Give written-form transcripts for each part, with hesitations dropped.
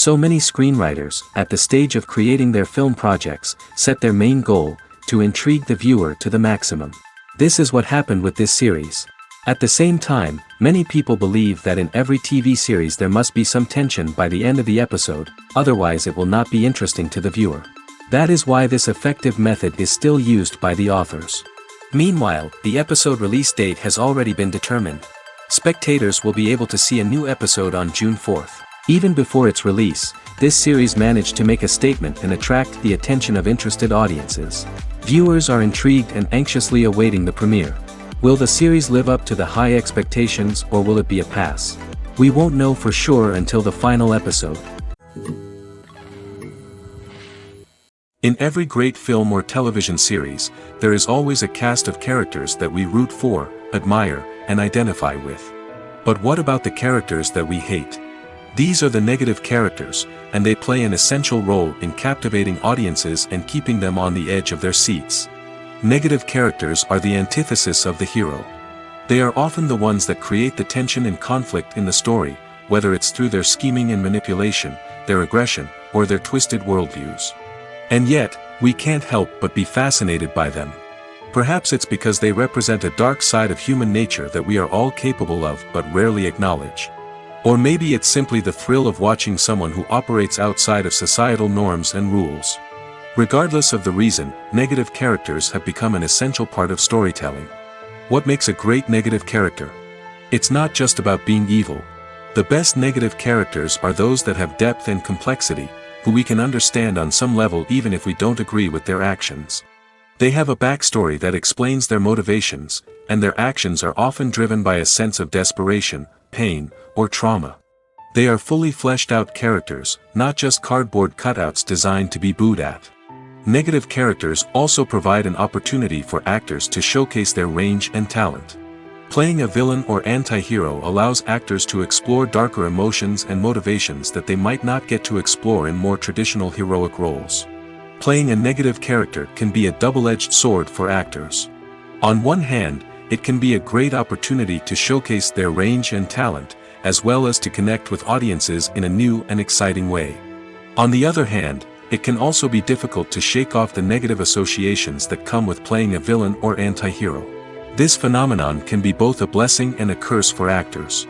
So many screenwriters, at the stage of creating their film projects, set their main goal, to intrigue the viewer to the maximum. This is what happened with this series. At the same time, many people believe that in every TV series there must be some tension by the end of the episode, otherwise it will not be interesting to the viewer. That is why this effective method is still used by the authors. Meanwhile, the episode release date has already been determined. Spectators will be able to see a new episode on June 4th. Even before its release, this series managed to make a statement and attract the attention of interested audiences. Viewers are intrigued and anxiously awaiting the premiere. Will the series live up to the high expectations or will it be a pass? We won't know for sure until the final episode. In every great film or television series, there is always a cast of characters that we root for, admire, and identify with. But what about the characters that we hate? These are the negative characters, and they play an essential role in captivating audiences and keeping them on the edge of their seats. Negative characters are the antithesis of the hero. They are often the ones that create the tension and conflict in the story, whether it's through their scheming and manipulation, their aggression, or their twisted worldviews. And yet, we can't help but be fascinated by them. Perhaps it's because they represent a dark side of human nature that we are all capable of but rarely acknowledge. Or maybe it's simply the thrill of watching someone who operates outside of societal norms and rules. Regardless of the reason, negative characters have become an essential part of storytelling. What makes a great negative character? It's not just about being evil. The best negative characters are those that have depth and complexity, who we can understand on some level even if we don't agree with their actions. They have a backstory that explains their motivations, and their actions are often driven by a sense of desperation, pain, or trauma. They are fully fleshed out characters, not just cardboard cutouts designed to be booed at. Negative characters also provide an opportunity for actors to showcase their range and talent. Playing a villain or anti-hero allows actors to explore darker emotions and motivations that they might not get to explore in more traditional heroic roles. Playing a negative character can be a double-edged sword for actors. On one hand, it can be a great opportunity to showcase their range and talent, as well as to connect with audiences in a new and exciting way. On the other hand, it can also be difficult to shake off the negative associations that come with playing a villain or anti-hero. This phenomenon can be both a blessing and a curse for actors.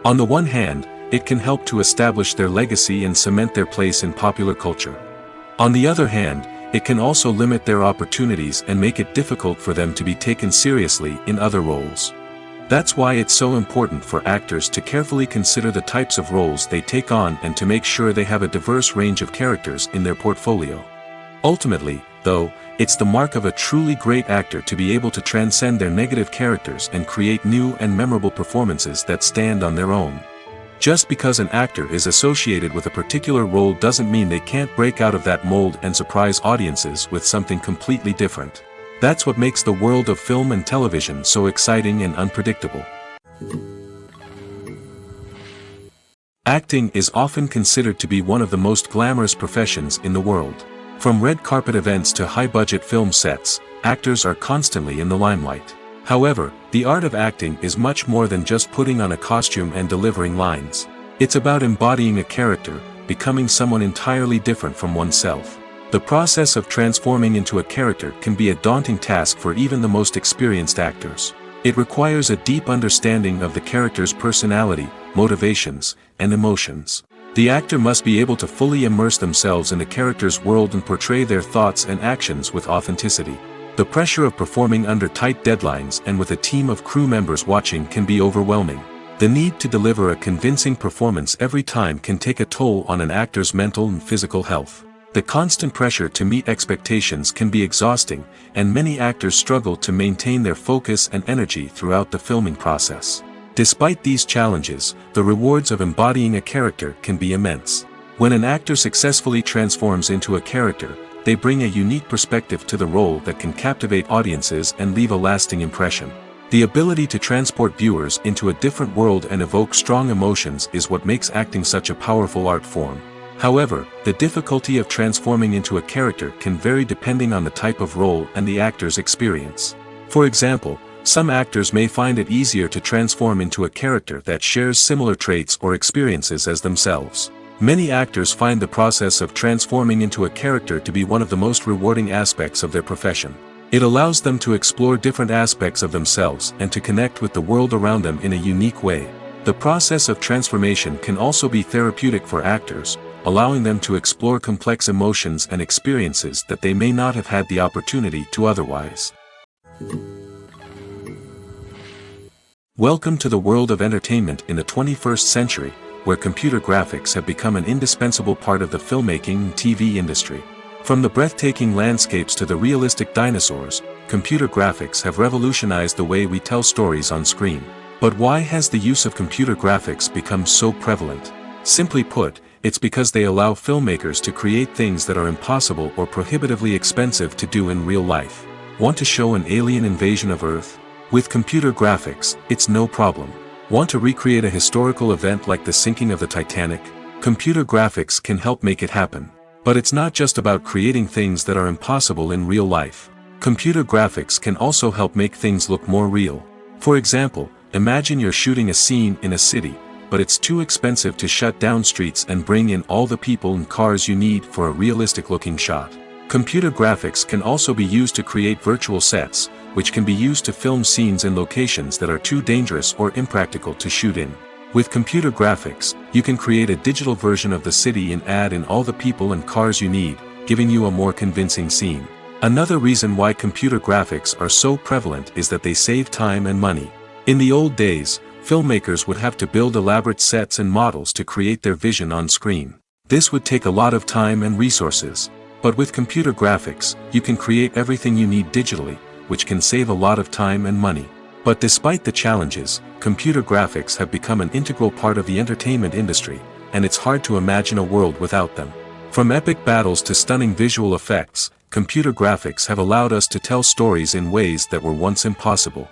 On the one hand, it can help to establish their legacy and cement their place in popular culture. On the other hand, it can also limit their opportunities and make it difficult for them to be taken seriously in other roles. That's why it's so important for actors to carefully consider the types of roles they take on and to make sure they have a diverse range of characters in their portfolio. Ultimately, though, it's the mark of a truly great actor to be able to transcend their negative characters and create new and memorable performances that stand on their own. Just because an actor is associated with a particular role doesn't mean they can't break out of that mold and surprise audiences with something completely different. That's what makes the world of film and television so exciting and unpredictable. Acting is often considered to be one of the most glamorous professions in the world. From red carpet events to high-budget film sets, actors are constantly in the limelight. However, the art of acting is much more than just putting on a costume and delivering lines. It's about embodying a character, becoming someone entirely different from oneself. The process of transforming into a character can be a daunting task for even the most experienced actors. It requires a deep understanding of the character's personality, motivations, and emotions. The actor must be able to fully immerse themselves in the character's world and portray their thoughts and actions with authenticity. The pressure of performing under tight deadlines and with a team of crew members watching can be overwhelming. The need to deliver a convincing performance every time can take a toll on an actor's mental and physical health. The constant pressure to meet expectations can be exhausting, and many actors struggle to maintain their focus and energy throughout the filming process. Despite these challenges, the rewards of embodying a character can be immense. When an actor successfully transforms into a character, they bring a unique perspective to the role that can captivate audiences and leave a lasting impression. The ability to transport viewers into a different world and evoke strong emotions is what makes acting such a powerful art form. However, the difficulty of transforming into a character can vary depending on the type of role and the actor's experience. For example, some actors may find it easier to transform into a character that shares similar traits or experiences as themselves. Many actors find the process of transforming into a character to be one of the most rewarding aspects of their profession. It allows them to explore different aspects of themselves and to connect with the world around them in a unique way. The process of transformation can also be therapeutic for actors, allowing them to explore complex emotions and experiences that they may not have had the opportunity to otherwise. Welcome to the world of entertainment in the 21st century, where computer graphics have become an indispensable part of the filmmaking and TV industry. From the breathtaking landscapes to the realistic dinosaurs, computer graphics have revolutionized the way we tell stories on screen. But why has the use of computer graphics become so prevalent? Simply put, it's because they allow filmmakers to create things that are impossible or prohibitively expensive to do in real life. Want to show an alien invasion of Earth? With computer graphics, it's no problem. Want to recreate a historical event like the sinking of the Titanic? Computer graphics can help make it happen. But it's not just about creating things that are impossible in real life. Computer graphics can also help make things look more real. For example, imagine you're shooting a scene in a city, but it's too expensive to shut down streets and bring in all the people and cars you need for a realistic-looking shot. Computer graphics can also be used to create virtual sets, which can be used to film scenes in locations that are too dangerous or impractical to shoot in. With computer graphics, you can create a digital version of the city and add in all the people and cars you need, giving you a more convincing scene. Another reason why computer graphics are so prevalent is that they save time and money. In the old days, filmmakers would have to build elaborate sets and models to create their vision on screen. This would take a lot of time and resources. But with computer graphics, you can create everything you need digitally, which can save a lot of time and money. But despite the challenges, computer graphics have become an integral part of the entertainment industry, and it's hard to imagine a world without them. From epic battles to stunning visual effects, computer graphics have allowed us to tell stories in ways that were once impossible.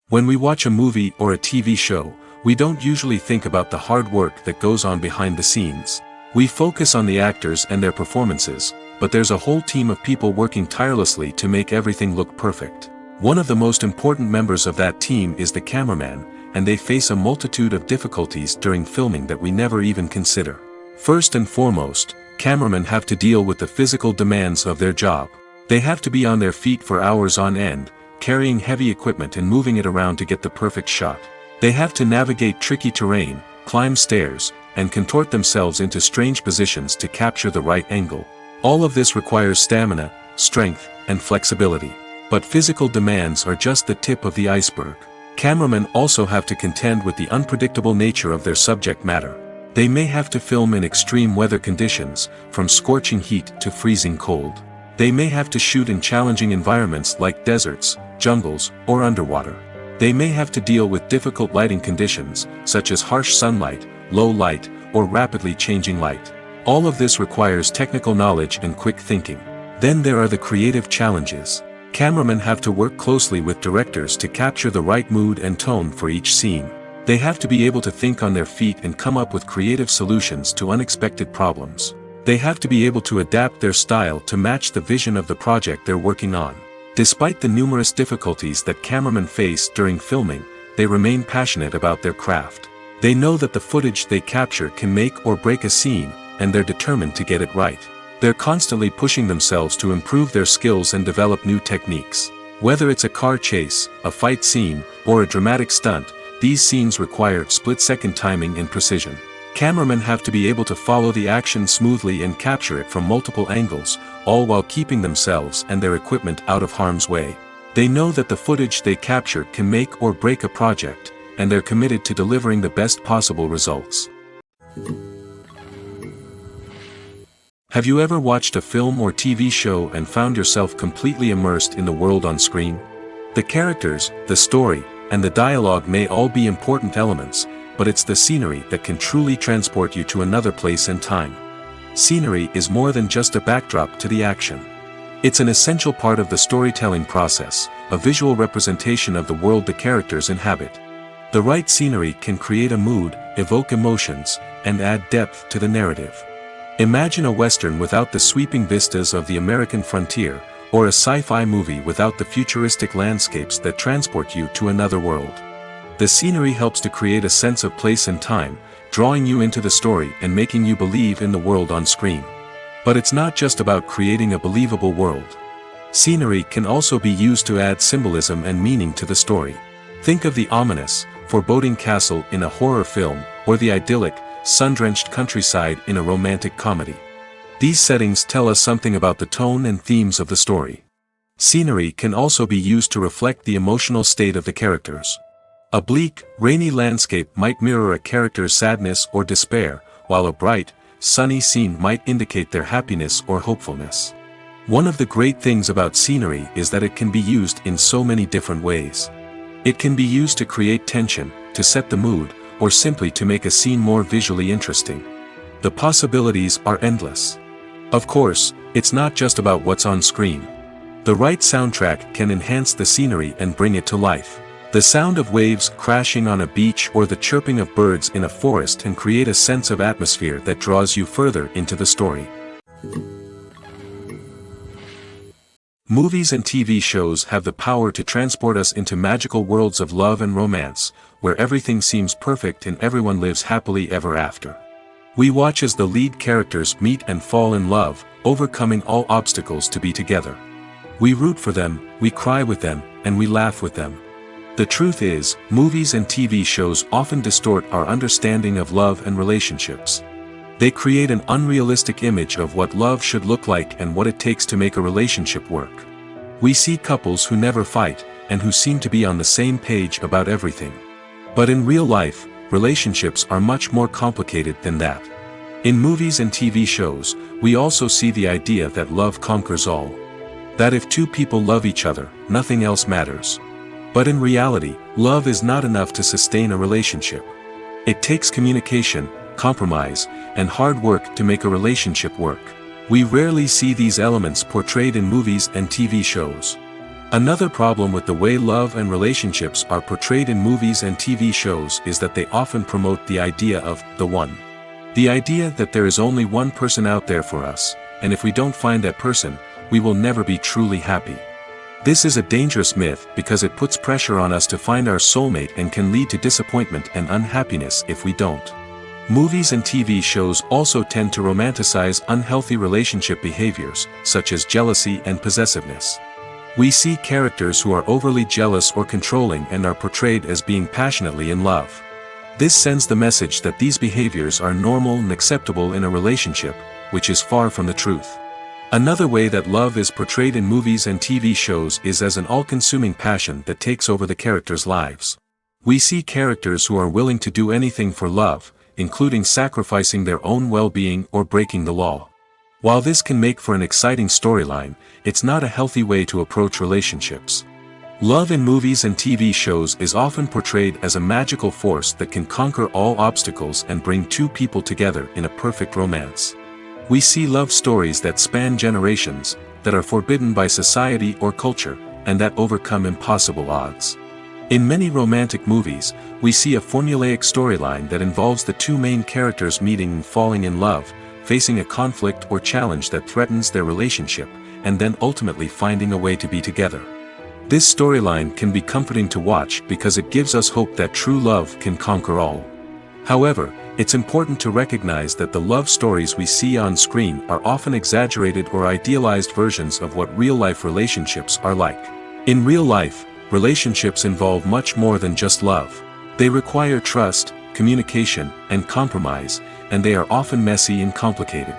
When we watch a movie or a TV show, we don't usually think about the hard work that goes on behind the scenes. We focus on the actors and their performances, but there's a whole team of people working tirelessly to make everything look perfect. One of the most important members of that team is the cameraman, and they face a multitude of difficulties during filming that we never even consider. First and foremost, cameramen have to deal with the physical demands of their job. They have to be on their feet for hours on end, carrying heavy equipment and moving it around to get the perfect shot. They have to navigate tricky terrain, climb stairs, and contort themselves into strange positions to capture the right angle. All of this requires stamina, strength, and flexibility. But physical demands are just the tip of the iceberg. Cameramen also have to contend with the unpredictable nature of their subject matter. They may have to film in extreme weather conditions, from scorching heat to freezing cold. They may have to shoot in challenging environments like deserts, jungles, or underwater. They may have to deal with difficult lighting conditions, such as harsh sunlight, low light, or rapidly changing light. All of this requires technical knowledge and quick thinking. Then there are the creative challenges. Cameramen have to work closely with directors to capture the right mood and tone for each scene. They have to be able to think on their feet and come up with creative solutions to unexpected problems. They have to be able to adapt their style to match the vision of the project they're working on. Despite the numerous difficulties that cameramen face during filming, they remain passionate about their craft. They know that the footage they capture can make or break a scene, and they're determined to get it right. They're constantly pushing themselves to improve their skills and develop new techniques. Whether it's a car chase, a fight scene, or a dramatic stunt, these scenes require split-second timing and precision. Cameramen have to be able to follow the action smoothly and capture it from multiple angles, all while keeping themselves and their equipment out of harm's way. They know that the footage they capture can make or break a project, and they're committed to delivering the best possible results. Have you ever watched a film or TV show and found yourself completely immersed in the world on screen? The characters, the story, and the dialogue may all be important elements, but it's the scenery that can truly transport you to another place and time. Scenery is more than just a backdrop to the action. It's an essential part of the storytelling process, a visual representation of the world the characters inhabit. The right scenery can create a mood, evoke emotions, and add depth to the narrative. Imagine a Western without the sweeping vistas of the American frontier, or a sci-fi movie without the futuristic landscapes that transport you to another world. The scenery helps to create a sense of place and time, drawing you into the story and making you believe in the world on screen. But it's not just about creating a believable world. Scenery can also be used to add symbolism and meaning to the story. Think of the ominous, foreboding castle in a horror film, or the idyllic, sun-drenched countryside in a romantic comedy. These settings tell us something about the tone and themes of the story. Scenery can also be used to reflect the emotional state of the characters. A bleak, rainy landscape might mirror a character's sadness or despair, while a bright, sunny scene might indicate their happiness or hopefulness. One of the great things about scenery is that it can be used in so many different ways. It can be used to create tension, to set the mood, or simply to make a scene more visually interesting. The possibilities are endless. Of course, it's not just about what's on screen. The right soundtrack can enhance the scenery and bring it to life. The sound of waves crashing on a beach or the chirping of birds in a forest can create a sense of atmosphere that draws you further into the story. Movies and TV shows have the power to transport us into magical worlds of love and romance, where everything seems perfect and everyone lives happily ever after. We watch as the lead characters meet and fall in love, overcoming all obstacles to be together. We root for them, we cry with them, and we laugh with them. The truth is, movies and TV shows often distort our understanding of love and relationships. They create an unrealistic image of what love should look like and what it takes to make a relationship work. We see couples who never fight, and who seem to be on the same page about everything. But in real life, relationships are much more complicated than that. In movies and TV shows, we also see the idea that love conquers all. That if two people love each other, nothing else matters. But in reality, love is not enough to sustain a relationship. It takes communication, compromise, and hard work to make a relationship work. We rarely see these elements portrayed in movies and TV shows. Another problem with the way love and relationships are portrayed in movies and TV shows is that they often promote the idea of the one. The idea that there is only one person out there for us, and if we don't find that person, we will never be truly happy. This is a dangerous myth because it puts pressure on us to find our soulmate and can lead to disappointment and unhappiness if we don't. Movies and TV shows also tend to romanticize unhealthy relationship behaviors, such as jealousy and possessiveness. We see characters who are overly jealous or controlling and are portrayed as being passionately in love. This sends the message that these behaviors are normal and acceptable in a relationship, which is far from the truth. Another way that love is portrayed in movies and TV shows is as an all-consuming passion that takes over the characters' lives. We see characters who are willing to do anything for love, including sacrificing their own well-being or breaking the law. While this can make for an exciting storyline, it's not a healthy way to approach relationships. Love in movies and TV shows is often portrayed as a magical force that can conquer all obstacles and bring two people together in a perfect romance. We see love stories that span generations, that are forbidden by society or culture, and that overcome impossible odds. In many romantic movies, we see a formulaic storyline that involves the two main characters meeting and falling in love, facing a conflict or challenge that threatens their relationship, and then ultimately finding a way to be together. This storyline can be comforting to watch because it gives us hope that true love can conquer all. However, it's important to recognize that the love stories we see on screen are often exaggerated or idealized versions of what real-life relationships are like. In real life, relationships involve much more than just love. They require trust, communication, and compromise, and they are often messy and complicated.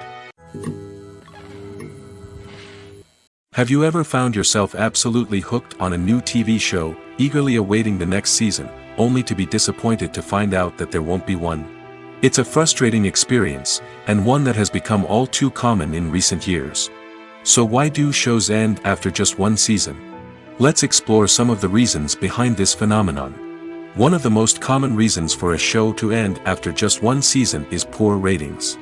Have you ever found yourself absolutely hooked on a new TV show, eagerly awaiting the next season, only to be disappointed to find out that there won't be one? It's a frustrating experience, and one that has become all too common in recent years. So why do shows end after just one season? Let's explore some of the reasons behind this phenomenon. One of the most common reasons for a show to end after just one season is poor ratings.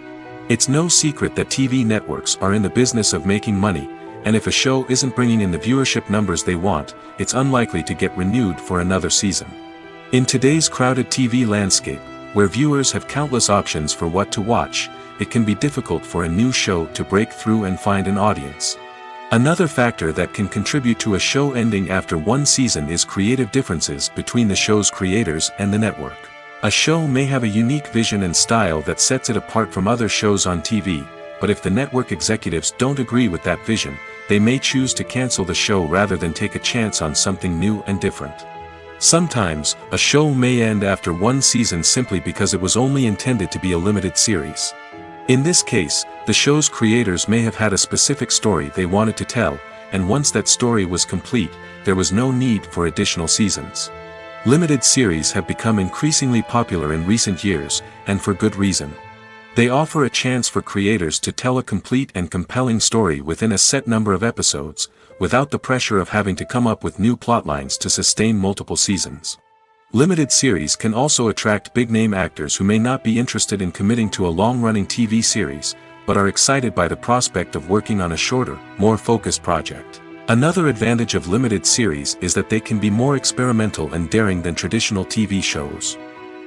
It's no secret that TV networks are in the business of making money, and if a show isn't bringing in the viewership numbers they want, it's unlikely to get renewed for another season. In today's crowded TV landscape, where viewers have countless options for what to watch, it can be difficult for a new show to break through and find an audience. Another factor that can contribute to a show ending after one season is creative differences between the show's creators and the network. A show may have a unique vision and style that sets it apart from other shows on TV, but if the network executives don't agree with that vision, they may choose to cancel the show rather than take a chance on something new and different. Sometimes, a show may end after one season simply because it was only intended to be a limited series. In this case, the show's creators may have had a specific story they wanted to tell, and once that story was complete, there was no need for additional seasons. Limited series have become increasingly popular in recent years, and for good reason. They offer a chance for creators to tell a complete and compelling story within a set number of episodes, without the pressure of having to come up with new plotlines to sustain multiple seasons. Limited series can also attract big-name actors who may not be interested in committing to a long-running TV series, but are excited by the prospect of working on a shorter, more focused project. Another advantage of limited series is that they can be more experimental and daring than traditional TV shows.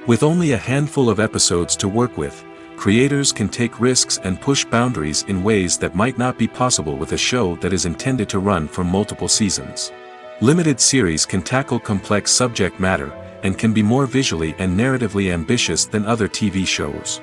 With only a handful of episodes to work with, creators can take risks and push boundaries in ways that might not be possible with a show that is intended to run for multiple seasons. Limited series can tackle complex subject matter, and can be more visually and narratively ambitious than other TV shows.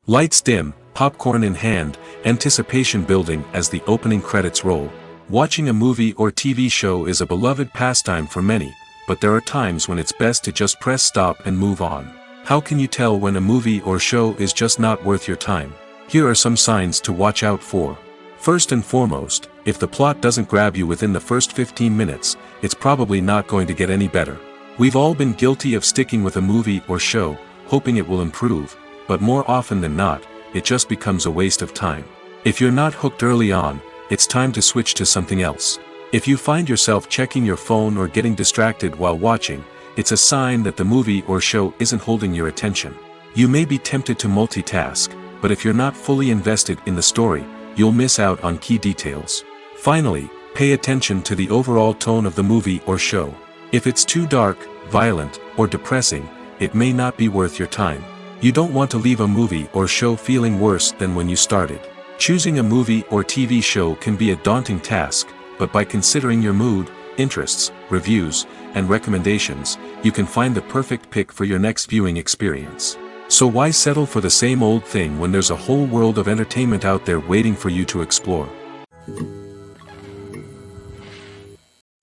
Lights dim, popcorn in hand, anticipation building as the opening credits roll. Watching a movie or TV show is a beloved pastime for many, but there are times when it's best to just press stop and move on. How can you tell when a movie or show is just not worth your time? Here are some signs to watch out for. First and foremost, if the plot doesn't grab you within the first 15 minutes, it's probably not going to get any better. We've all been guilty of sticking with a movie or show, hoping it will improve, but more often than not, it just becomes a waste of time. If you're not hooked early on, it's time to switch to something else. If you find yourself checking your phone or getting distracted while watching, it's a sign that the movie or show isn't holding your attention. You may be tempted to multitask, but if you're not fully invested in the story, you'll miss out on key details. Finally, pay attention to the overall tone of the movie or show. If it's too dark, violent, or depressing, it may not be worth your time. You don't want to leave a movie or show feeling worse than when you started. Choosing a movie or TV show can be a daunting task, but by considering your mood, interests, reviews, and recommendations, you can find the perfect pick for your next viewing experience. So why settle for the same old thing when there's a whole world of entertainment out there waiting for you to explore?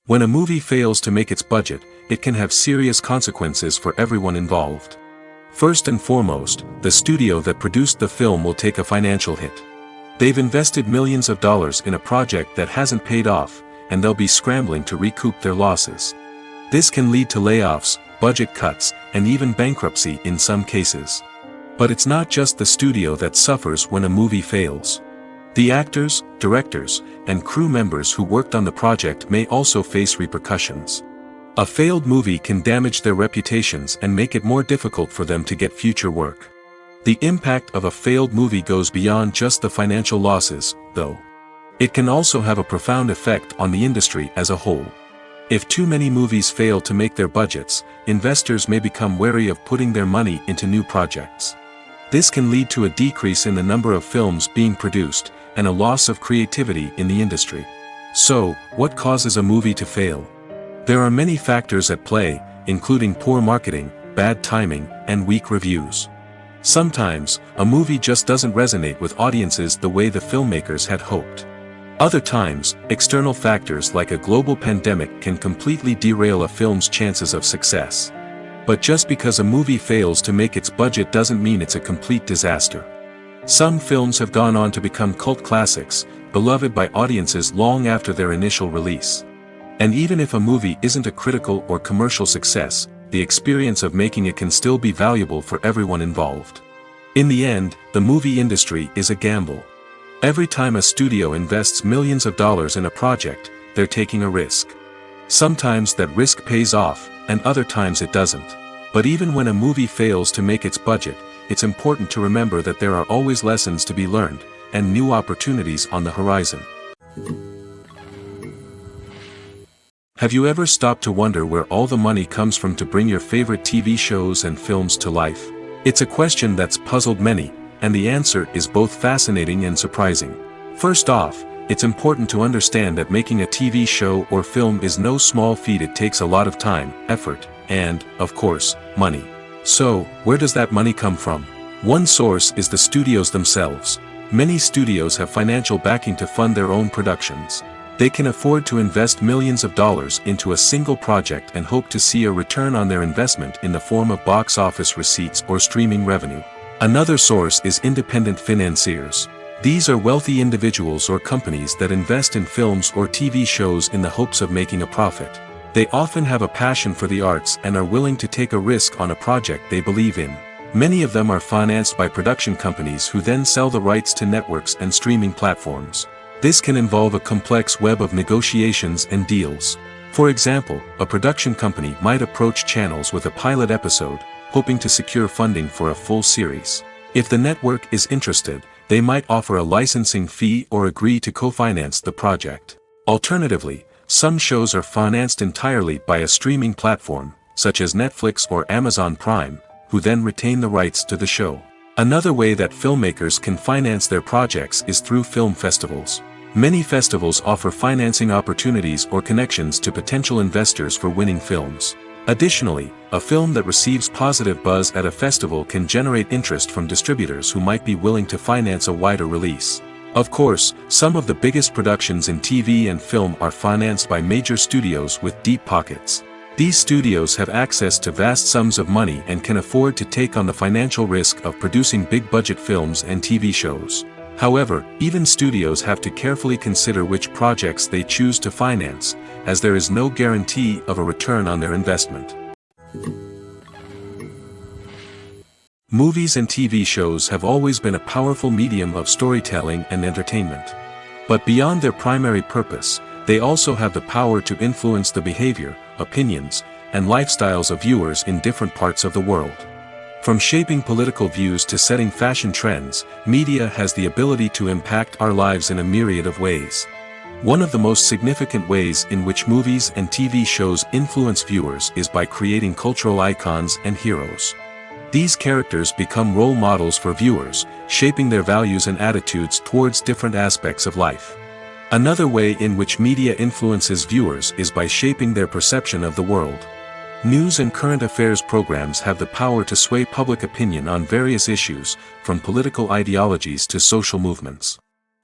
When a movie fails to make its budget, it can have serious consequences for everyone involved. First and foremost, the studio that produced the film will take a financial hit. They've invested millions of dollars in a project that hasn't paid off, and they'll be scrambling to recoup their losses. This can lead to layoffs, budget cuts, and even bankruptcy in some cases. But it's not just the studio that suffers when a movie fails. The actors, directors, and crew members who worked on the project may also face repercussions. A failed movie can damage their reputations and make it more difficult for them to get future work. The impact of a failed movie goes beyond just the financial losses, though. It can also have a profound effect on the industry as a whole. If too many movies fail to make their budgets, investors may become wary of putting their money into new projects. This can lead to a decrease in the number of films being produced, and a loss of creativity in the industry. So, what causes a movie to fail? There are many factors at play, including poor marketing, bad timing, and weak reviews. Sometimes, a movie just doesn't resonate with audiences the way the filmmakers had hoped. Other times, external factors like a global pandemic can completely derail a film's chances of success. But just because a movie fails to make its budget doesn't mean it's a complete disaster. Some films have gone on to become cult classics, beloved by audiences long after their initial release. And even if a movie isn't a critical or commercial success, the experience of making it can still be valuable for everyone involved. In the end, the movie industry is a gamble. Every time a studio invests millions of dollars in a project, they're taking a risk. Sometimes that risk pays off, and other times it doesn't. But even when a movie fails to make its budget, it's important to remember that there are always lessons to be learned, and new opportunities on the horizon. Have you ever stopped to wonder where all the money comes from to bring your favorite TV shows and films to life? It's a question that's puzzled many, and the answer is both fascinating and surprising. First off, it's important to understand that making a TV show or film is no small feat. It takes a lot of time, effort, and, of course, money. So, where does that money come from? One source is the studios themselves. Many studios have financial backing to fund their own productions. They can afford to invest millions of dollars into a single project and hope to see a return on their investment in the form of box office receipts or streaming revenue. Another source is independent financiers. These are wealthy individuals or companies that invest in films or TV shows in the hopes of making a profit. They often have a passion for the arts and are willing to take a risk on a project they believe in. Many of them are financed by production companies who then sell the rights to networks and streaming platforms. This can involve a complex web of negotiations and deals. For example, a production company might approach channels with a pilot episode, hoping to secure funding for a full series. If the network is interested, they might offer a licensing fee or agree to co-finance the project. Alternatively, some shows are financed entirely by a streaming platform, such as Netflix or Amazon Prime, who then retain the rights to the show. Another way that filmmakers can finance their projects is through film festivals. Many festivals offer financing opportunities or connections to potential investors for winning films. Additionally, a film that receives positive buzz at a festival can generate interest from distributors who might be willing to finance a wider release. Of course, some of the biggest productions in TV and film are financed by major studios with deep pockets. These studios have access to vast sums of money and can afford to take on the financial risk of producing big-budget films and TV shows. However, even studios have to carefully consider which projects they choose to finance, as there is no guarantee of a return on their investment. Movies and TV shows have always been a powerful medium of storytelling and entertainment. But beyond their primary purpose, they also have the power to influence the behavior, opinions, and lifestyles of viewers in different parts of the world. From shaping political views to setting fashion trends, media has the ability to impact our lives in a myriad of ways. One of the most significant ways in which movies and TV shows influence viewers is by creating cultural icons and heroes. These characters become role models for viewers, shaping their values and attitudes towards different aspects of life. Another way in which media influences viewers is by shaping their perception of the world. News and current affairs programs have the power to sway public opinion on various issues, from political ideologies to social movements.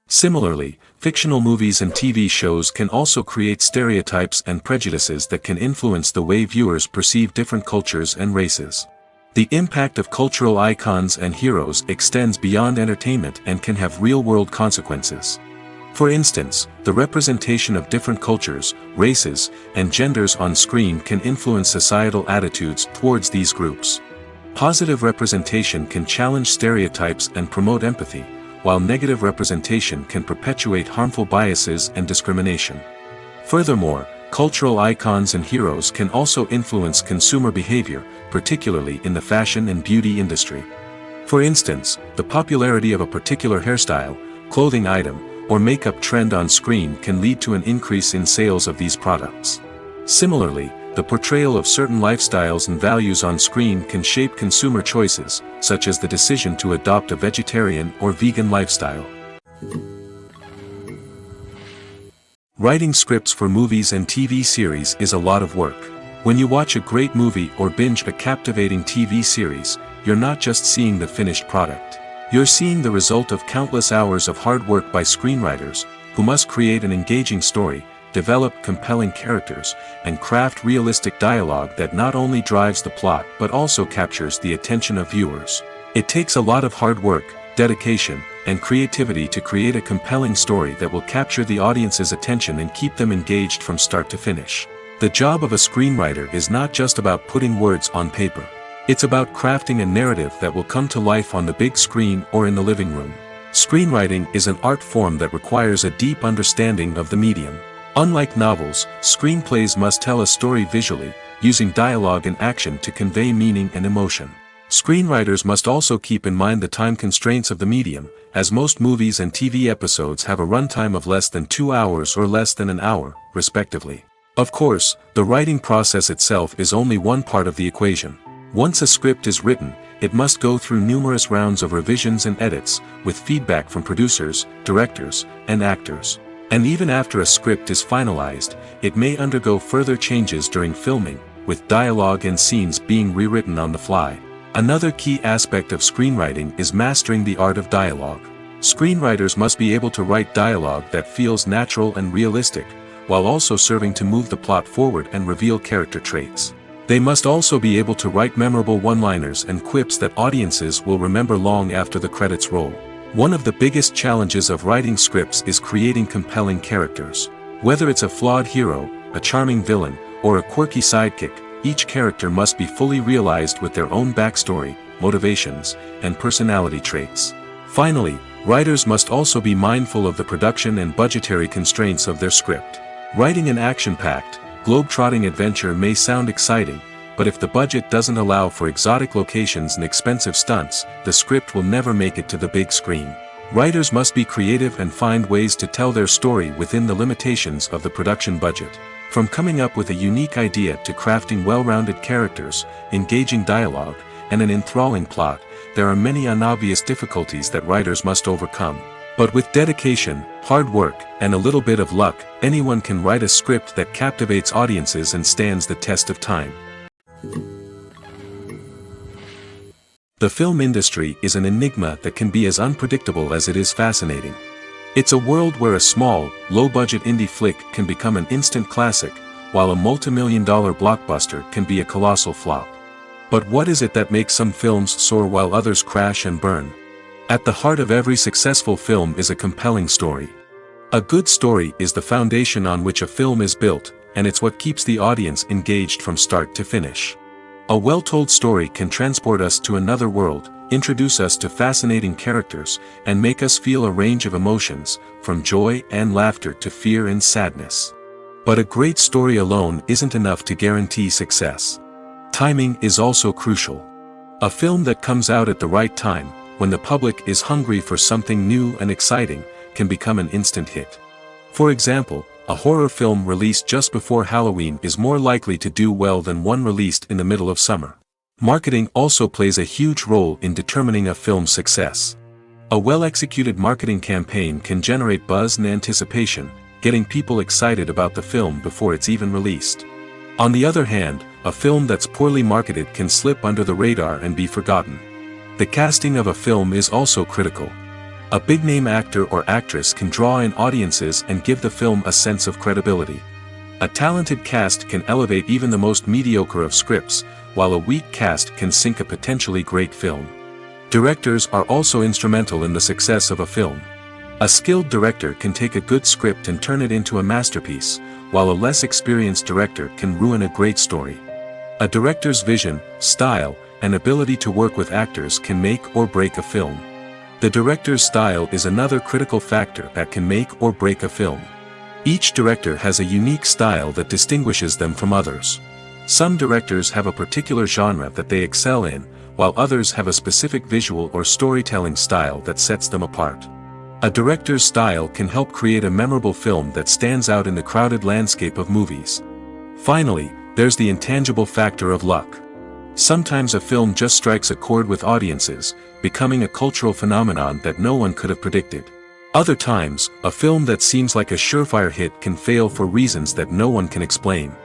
Similarly, fictional movies and TV shows can also create stereotypes and prejudices that can influence the way viewers perceive different cultures and races. The impact of cultural icons and heroes extends beyond entertainment and can have real-world consequences. For instance, the representation of different cultures, races, and genders on screen can influence societal attitudes towards these groups. Positive representation can challenge stereotypes and promote empathy, while negative representation can perpetuate harmful biases and discrimination. Furthermore, cultural icons and heroes can also influence consumer behavior, particularly in the fashion and beauty industry. For instance, the popularity of a particular hairstyle, clothing item, or makeup trend on screen can lead to an increase in sales of these products. Similarly, the portrayal of certain lifestyles and values on screen can shape consumer choices, such as the decision to adopt a vegetarian or vegan lifestyle. Writing scripts for movies and TV series is a lot of work. When you watch a great movie or binge a captivating TV series, you're not just seeing the finished product. You're seeing the result of countless hours of hard work by screenwriters, who must create an engaging story, develop compelling characters, and craft realistic dialogue that not only drives the plot but also captures the attention of viewers. It takes a lot of hard work, dedication, and creativity to create a compelling story that will capture the audience's attention and keep them engaged from start to finish. The job of a screenwriter is not just about putting words on paper. It's about crafting a narrative that will come to life on the big screen or in the living room. Screenwriting is an art form that requires a deep understanding of the medium. Unlike novels, screenplays must tell a story visually, using dialogue and action to convey meaning and emotion. Screenwriters must also keep in mind the time constraints of the medium, as most movies and TV episodes have a runtime of less than 2 hours or less than an hour, respectively. Of course, the writing process itself is only one part of the equation. Once a script is written, it must go through numerous rounds of revisions and edits, with feedback from producers, directors, and actors. And even after a script is finalized, it may undergo further changes during filming, with dialogue and scenes being rewritten on the fly. Another key aspect of screenwriting is mastering the art of dialogue. Screenwriters must be able to write dialogue that feels natural and realistic, while also serving to move the plot forward and reveal character traits. They must also be able to write memorable one-liners and quips that audiences will remember long after the credits roll. One of the biggest challenges of writing scripts is creating compelling characters. Whether it's a flawed hero, a charming villain, or a quirky sidekick, each character must be fully realized with their own backstory, motivations, and personality traits. Finally, writers must also be mindful of the production and budgetary constraints of their script. Writing an action-packed, globe-trotting adventure may sound exciting, but if the budget doesn't allow for exotic locations and expensive stunts, the script will never make it to the big screen. Writers must be creative and find ways to tell their story within the limitations of the production budget. From coming up with a unique idea to crafting well-rounded characters, engaging dialogue, and an enthralling plot, there are many unobvious difficulties that writers must overcome. But with dedication, hard work, and a little bit of luck, anyone can write a script that captivates audiences and stands the test of time. The film industry is an enigma that can be as unpredictable as it is fascinating. It's a world where a small, low-budget indie flick can become an instant classic, while a multi-million-dollar blockbuster can be a colossal flop. But what is it that makes some films soar while others crash and burn? At the heart of every successful film is a compelling story. A good story is the foundation on which a film is built, and it's what keeps the audience engaged from start to finish. A well-told story can transport us to another world, introduce us to fascinating characters, and make us feel a range of emotions, from joy and laughter to fear and sadness. But a great story alone isn't enough to guarantee success. Timing is also crucial. A film that comes out at the right time, when the public is hungry for something new and exciting, can become an instant hit. For example, a horror film released just before Halloween is more likely to do well than one released in the middle of summer. Marketing also plays a huge role in determining a film's success. A well-executed marketing campaign can generate buzz and anticipation, getting people excited about the film before it's even released. On the other hand, a film that's poorly marketed can slip under the radar and be forgotten. The casting of a film is also critical. A big-name actor or actress can draw in audiences and give the film a sense of credibility. A talented cast can elevate even the most mediocre of scripts, while a weak cast can sink a potentially great film. Directors are also instrumental in the success of a film. A skilled director can take a good script and turn it into a masterpiece, while a less experienced director can ruin a great story. A director's vision, style, and ability to work with actors can make or break a film. The director's style is another critical factor that can make or break a film. Each director has a unique style that distinguishes them from others. Some directors have a particular genre that they excel in, while others have a specific visual or storytelling style that sets them apart. A director's style can help create a memorable film that stands out in the crowded landscape of movies. Finally, there's the intangible factor of luck. Sometimes a film just strikes a chord with audiences, becoming a cultural phenomenon that no one could have predicted. Other times, a film that seems like a surefire hit can fail for reasons that no one can explain.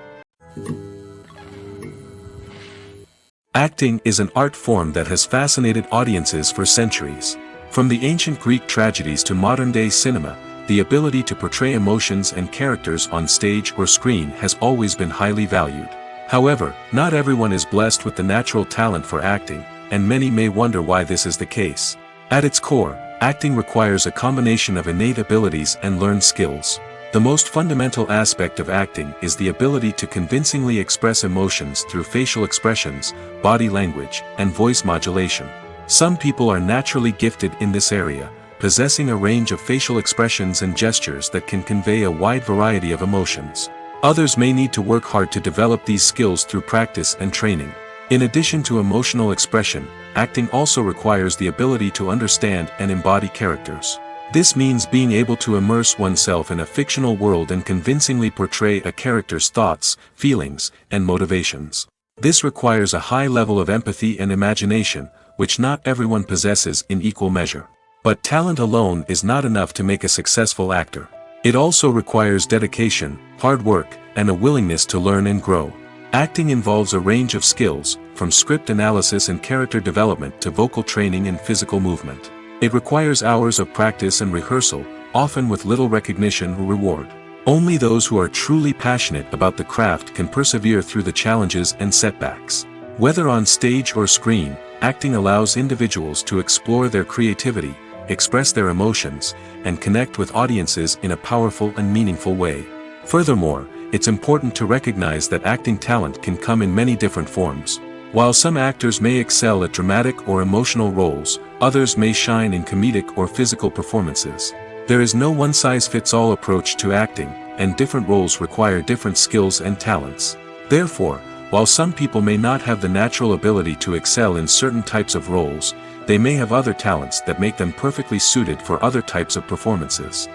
Acting is an art form that has fascinated audiences for centuries. From the ancient Greek tragedies to modern-day cinema, the ability to portray emotions and characters on stage or screen has always been highly valued. However, not everyone is blessed with the natural talent for acting, and many may wonder why this is the case. At its core, acting requires a combination of innate abilities and learned skills. The most fundamental aspect of acting is the ability to convincingly express emotions through facial expressions, body language, and voice modulation. Some people are naturally gifted in this area, possessing a range of facial expressions and gestures that can convey a wide variety of emotions. Others may need to work hard to develop these skills through practice and training. In addition to emotional expression, acting also requires the ability to understand and embody characters. This means being able to immerse oneself in a fictional world and convincingly portray a character's thoughts, feelings, and motivations. This requires a high level of empathy and imagination, which not everyone possesses in equal measure. But talent alone is not enough to make a successful actor. It also requires dedication, hard work, and a willingness to learn and grow. Acting involves a range of skills, from script analysis and character development to vocal training and physical movement. It requires hours of practice and rehearsal, often with little recognition or reward. Only those who are truly passionate about the craft can persevere through the challenges and setbacks. Whether on stage or screen, acting allows individuals to explore their creativity, express their emotions, and connect with audiences in a powerful and meaningful way. Furthermore, it's important to recognize that acting talent can come in many different forms. While some actors may excel at dramatic or emotional roles, others may shine in comedic or physical performances. There is no one-size-fits-all approach to acting, and different roles require different skills and talents. Therefore, while some people may not have the natural ability to excel in certain types of roles, they may have other talents that make them perfectly suited for other types of performances.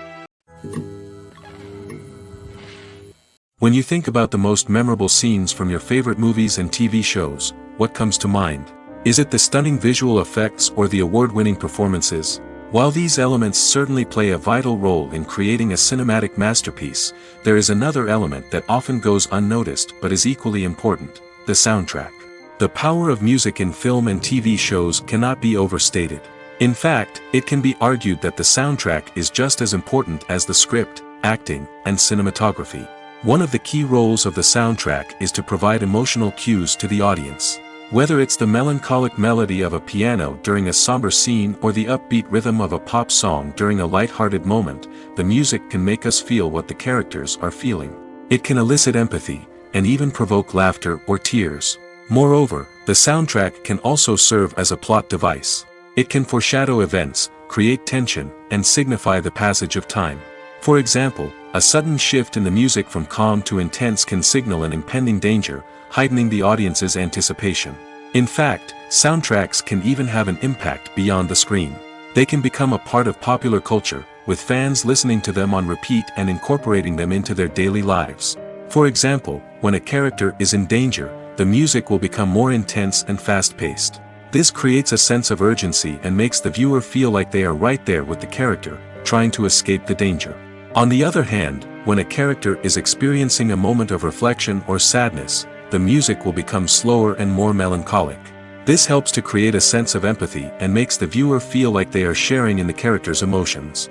When you think about the most memorable scenes from your favorite movies and TV shows, what comes to mind? Is it the stunning visual effects or the award-winning performances? While these elements certainly play a vital role in creating a cinematic masterpiece, there is another element that often goes unnoticed but is equally important: the soundtrack. The power of music in film and TV shows cannot be overstated. In fact, it can be argued that the soundtrack is just as important as the script, acting, and cinematography. One of the key roles of the soundtrack is to provide emotional cues to the audience. Whether it's the melancholic melody of a piano during a somber scene or the upbeat rhythm of a pop song during a light-hearted moment, the music can make us feel what the characters are feeling. It can elicit empathy, and even provoke laughter or tears. Moreover, the soundtrack can also serve as a plot device. It can foreshadow events, create tension, and signify the passage of time. For example, a sudden shift in the music from calm to intense can signal an impending danger, heightening the audience's anticipation. In fact, soundtracks can even have an impact beyond the screen. They can become a part of popular culture, with fans listening to them on repeat and incorporating them into their daily lives. For example, when a character is in danger, the music will become more intense and fast-paced. This creates a sense of urgency and makes the viewer feel like they are right there with the character, trying to escape the danger. On the other hand, when a character is experiencing a moment of reflection or sadness, the music will become slower and more melancholic. This helps to create a sense of empathy and makes the viewer feel like they are sharing in the character's emotions.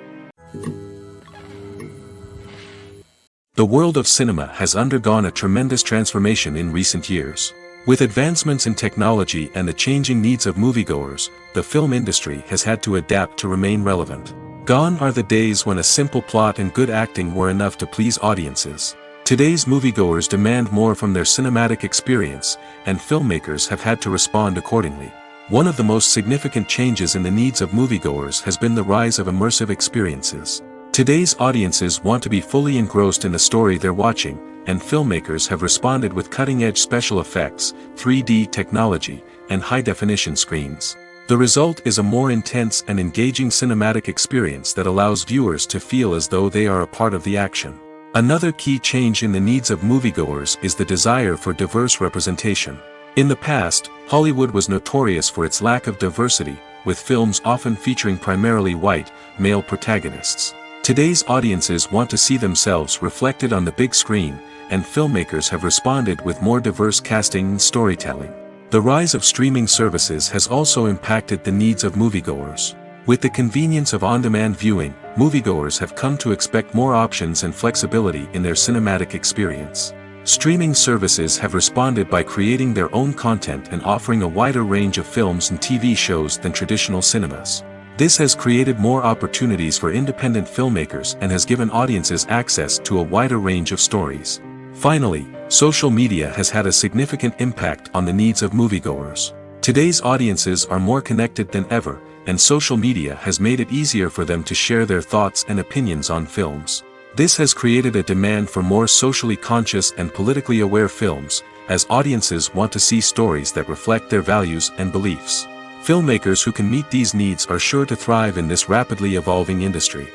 The world of cinema has undergone a tremendous transformation in recent years. With advancements in technology and the changing needs of moviegoers, the film industry has had to adapt to remain relevant. Gone are the days when a simple plot and good acting were enough to please audiences. Today's moviegoers demand more from their cinematic experience, and filmmakers have had to respond accordingly. One of the most significant changes in the needs of moviegoers has been the rise of immersive experiences. Today's audiences want to be fully engrossed in the story they're watching, and filmmakers have responded with cutting-edge special effects, 3D technology, and high-definition screens. The result is a more intense and engaging cinematic experience that allows viewers to feel as though they are a part of the action. Another key change in the needs of moviegoers is the desire for diverse representation. In the past, Hollywood was notorious for its lack of diversity, with films often featuring primarily white, male protagonists. Today's audiences want to see themselves reflected on the big screen, and filmmakers have responded with more diverse casting and storytelling. The rise of streaming services has also impacted the needs of moviegoers. With the convenience of on-demand viewing, moviegoers have come to expect more options and flexibility in their cinematic experience. Streaming services have responded by creating their own content and offering a wider range of films and TV shows than traditional cinemas. This has created more opportunities for independent filmmakers and has given audiences access to a wider range of stories. Finally, social media has had a significant impact on the needs of moviegoers. Today's audiences are more connected than ever, and social media has made it easier for them to share their thoughts and opinions on films. This has created a demand for more socially conscious and politically aware films, as audiences want to see stories that reflect their values and beliefs. Filmmakers who can meet these needs are sure to thrive in this rapidly evolving industry.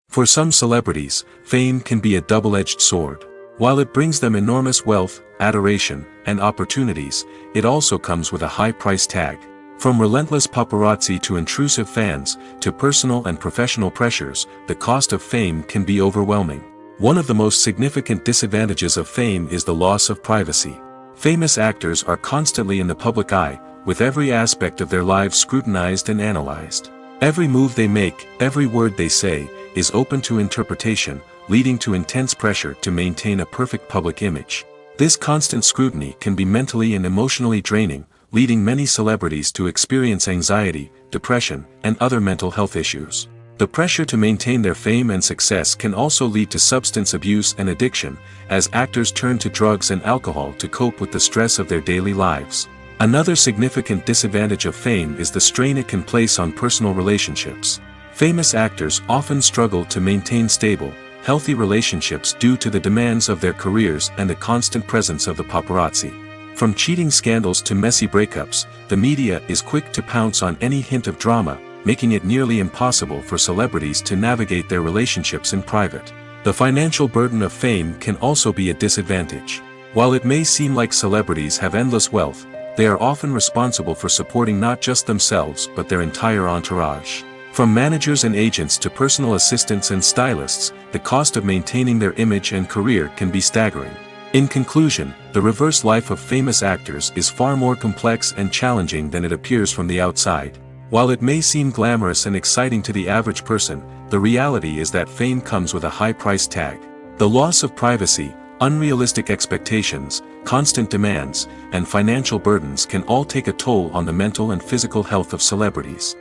For some celebrities, fame can be a double-edged sword. While it brings them enormous wealth, adoration, and opportunities, it also comes with a high price tag. From relentless paparazzi to intrusive fans, to personal and professional pressures, the cost of fame can be overwhelming. One of the most significant disadvantages of fame is the loss of privacy. Famous actors are constantly in the public eye, with every aspect of their lives scrutinized and analyzed. Every move they make, every word they say, is open to interpretation, leading to intense pressure to maintain a perfect public image. This constant scrutiny can be mentally and emotionally draining, leading many celebrities to experience anxiety, depression, and other mental health issues. The pressure to maintain their fame and success can also lead to substance abuse and addiction, as actors turn to drugs and alcohol to cope with the stress of their daily lives. Another significant disadvantage of fame is the strain it can place on personal relationships. Famous actors often struggle to maintain stable, healthy relationships due to the demands of their careers and the constant presence of the paparazzi. From cheating scandals to messy breakups, the media is quick to pounce on any hint of drama, making it nearly impossible for celebrities to navigate their relationships in private. The financial burden of fame can also be a disadvantage. While it may seem like celebrities have endless wealth, they are often responsible for supporting not just themselves but their entire entourage. From managers and agents to personal assistants and stylists, the cost of maintaining their image and career can be staggering. In conclusion, the reverse life of famous actors is far more complex and challenging than it appears from the outside. While it may seem glamorous and exciting to the average person, the reality is that fame comes with a high price tag. The loss of privacy, unrealistic expectations, constant demands, and financial burdens can all take a toll on the mental and physical health of celebrities.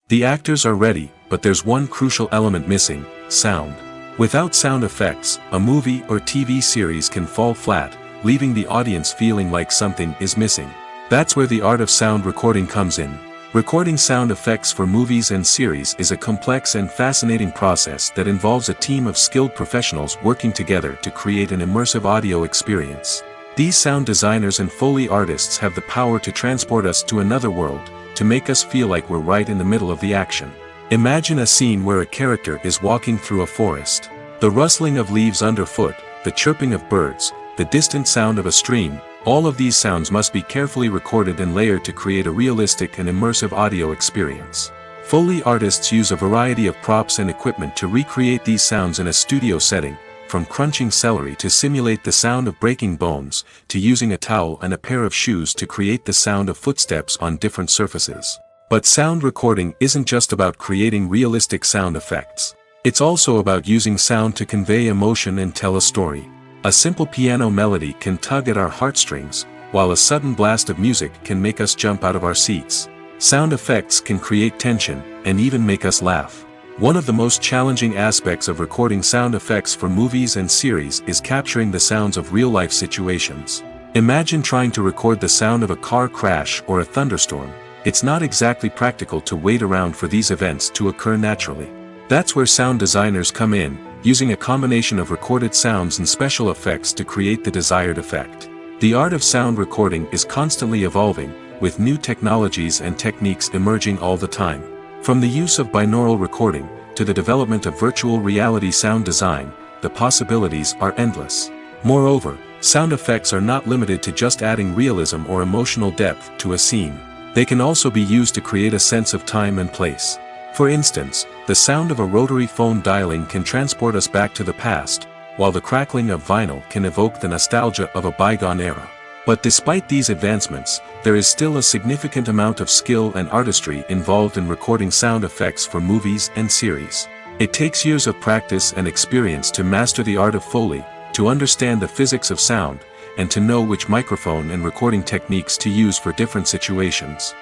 The actors are ready, but there's one crucial element missing: sound. Without sound effects, a movie or TV series can fall flat, leaving the audience feeling like something is missing. That's where the art of sound recording comes in. Recording sound effects for movies and series is a complex and fascinating process that involves a team of skilled professionals working together to create an immersive audio experience. These sound designers and Foley artists have the power to transport us to another world, to make us feel like we're right in the middle of the action. Imagine a scene where a character is walking through a forest. The rustling of leaves underfoot, the chirping of birds, the distant sound of a stream, all of these sounds must be carefully recorded and layered to create a realistic and immersive audio experience. Foley artists use a variety of props and equipment to recreate these sounds in a studio setting, from crunching celery to simulate the sound of breaking bones, to using a towel and a pair of shoes to create the sound of footsteps on different surfaces. But sound recording isn't just about creating realistic sound effects. It's also about using sound to convey emotion and tell a story. A simple piano melody can tug at our heartstrings, while a sudden blast of music can make us jump out of our seats. Sound effects can create tension, and even make us laugh. One of the most challenging aspects of recording sound effects for movies and series is capturing the sounds of real-life situations. Imagine trying to record the sound of a car crash or a thunderstorm. It's not exactly practical to wait around for these events to occur naturally. That's where sound designers come in, using a combination of recorded sounds and special effects to create the desired effect. The art of sound recording is constantly evolving, with new technologies and techniques emerging all the time. From the use of binaural recording, to the development of virtual reality sound design, the possibilities are endless. Moreover, sound effects are not limited to just adding realism or emotional depth to a scene. They can also be used to create a sense of time and place. For instance, the sound of a rotary phone dialing can transport us back to the past, while the crackling of vinyl can evoke the nostalgia of a bygone era. But despite these advancements, there is still a significant amount of skill and artistry involved in recording sound effects for movies and series. It takes years of practice and experience to master the art of Foley, to understand the physics of sound, and to know which microphone and recording techniques to use for different situations.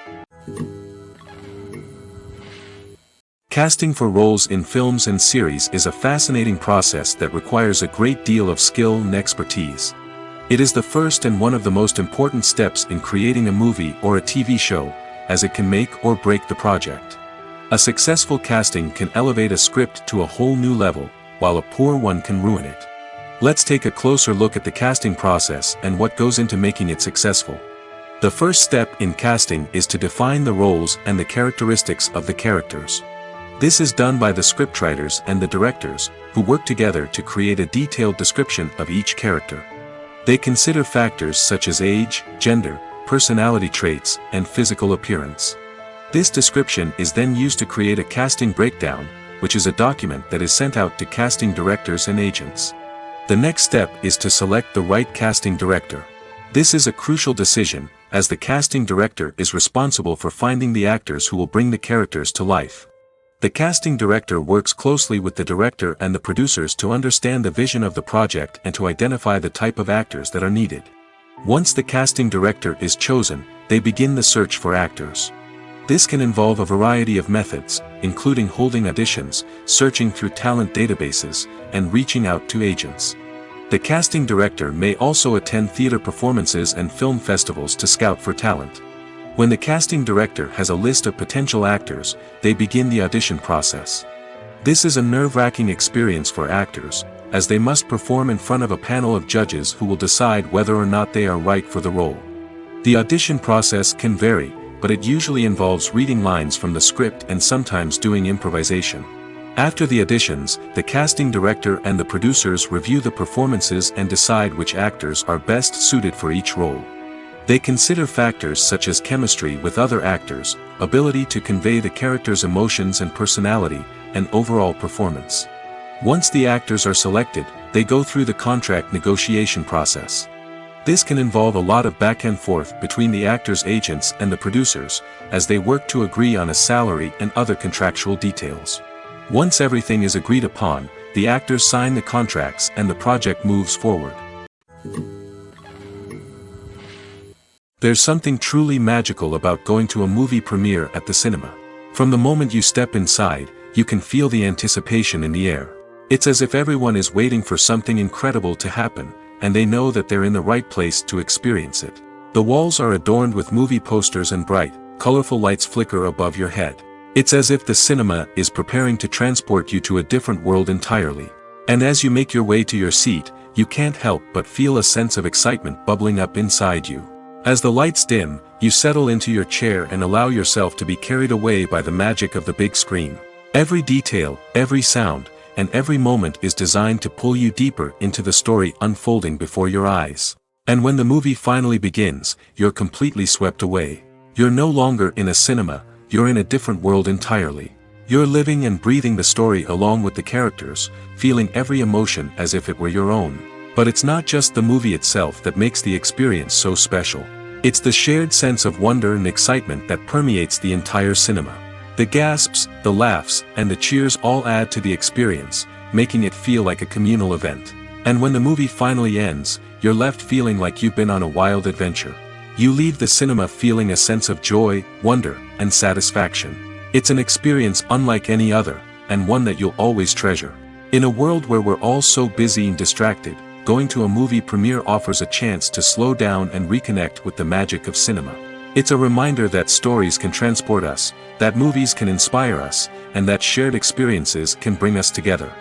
Casting for roles in films and series is a fascinating process that requires a great deal of skill and expertise. It is the first and one of the most important steps in creating a movie or a TV show, as it can make or break the project. A successful casting can elevate a script to a whole new level, while a poor one can ruin it. Let's take a closer look at the casting process and what goes into making it successful. The first step in casting is to define the roles and the characteristics of the characters. This is done by the scriptwriters and the directors, who work together to create a detailed description of each character. They consider factors such as age, gender, personality traits, and physical appearance. This description is then used to create a casting breakdown, which is a document that is sent out to casting directors and agents. The next step is to select the right casting director. This is a crucial decision, as the casting director is responsible for finding the actors who will bring the characters to life. The casting director works closely with the director and the producers to understand the vision of the project and to identify the type of actors that are needed. Once the casting director is chosen, they begin the search for actors. This can involve a variety of methods, including holding auditions, searching through talent databases, and reaching out to agents. The casting director may also attend theater performances and film festivals to scout for talent. When the casting director has a list of potential actors, they begin the audition process. This is a nerve-wracking experience for actors, as they must perform in front of a panel of judges who will decide whether or not they are right for the role. The audition process can vary, but it usually involves reading lines from the script and sometimes doing improvisation. After the auditions, the casting director and the producers review the performances and decide which actors are best suited for each role. They consider factors such as chemistry with other actors, ability to convey the character's emotions and personality, and overall performance. Once the actors are selected, they go through the contract negotiation process. This can involve a lot of back and forth between the actors' agents and the producers, as they work to agree on a salary and other contractual details. Once everything is agreed upon, the actors sign the contracts and the project moves forward. There's something truly magical about going to a movie premiere at the cinema. From the moment you step inside, you can feel the anticipation in the air. It's as if everyone is waiting for something incredible to happen, and they know that they're in the right place to experience it. The walls are adorned with movie posters and bright, colorful lights flicker above your head. It's as if the cinema is preparing to transport you to a different world entirely. And as you make your way to your seat, you can't help but feel a sense of excitement bubbling up inside you. As the lights dim, you settle into your chair and allow yourself to be carried away by the magic of the big screen. Every detail, every sound, and every moment is designed to pull you deeper into the story unfolding before your eyes. And when the movie finally begins, you're completely swept away. You're no longer in a cinema, you're in a different world entirely. You're living and breathing the story along with the characters, feeling every emotion as if it were your own. But it's not just the movie itself that makes the experience so special. It's the shared sense of wonder and excitement that permeates the entire cinema. The gasps, the laughs, and the cheers all add to the experience, making it feel like a communal event. And when the movie finally ends, you're left feeling like you've been on a wild adventure. You leave the cinema feeling a sense of joy, wonder, and satisfaction. It's an experience unlike any other, and one that you'll always treasure. In a world where we're all so busy and distracted, going to a movie premiere offers a chance to slow down and reconnect with the magic of cinema. It's a reminder that stories can transport us, that movies can inspire us, and that shared experiences can bring us together.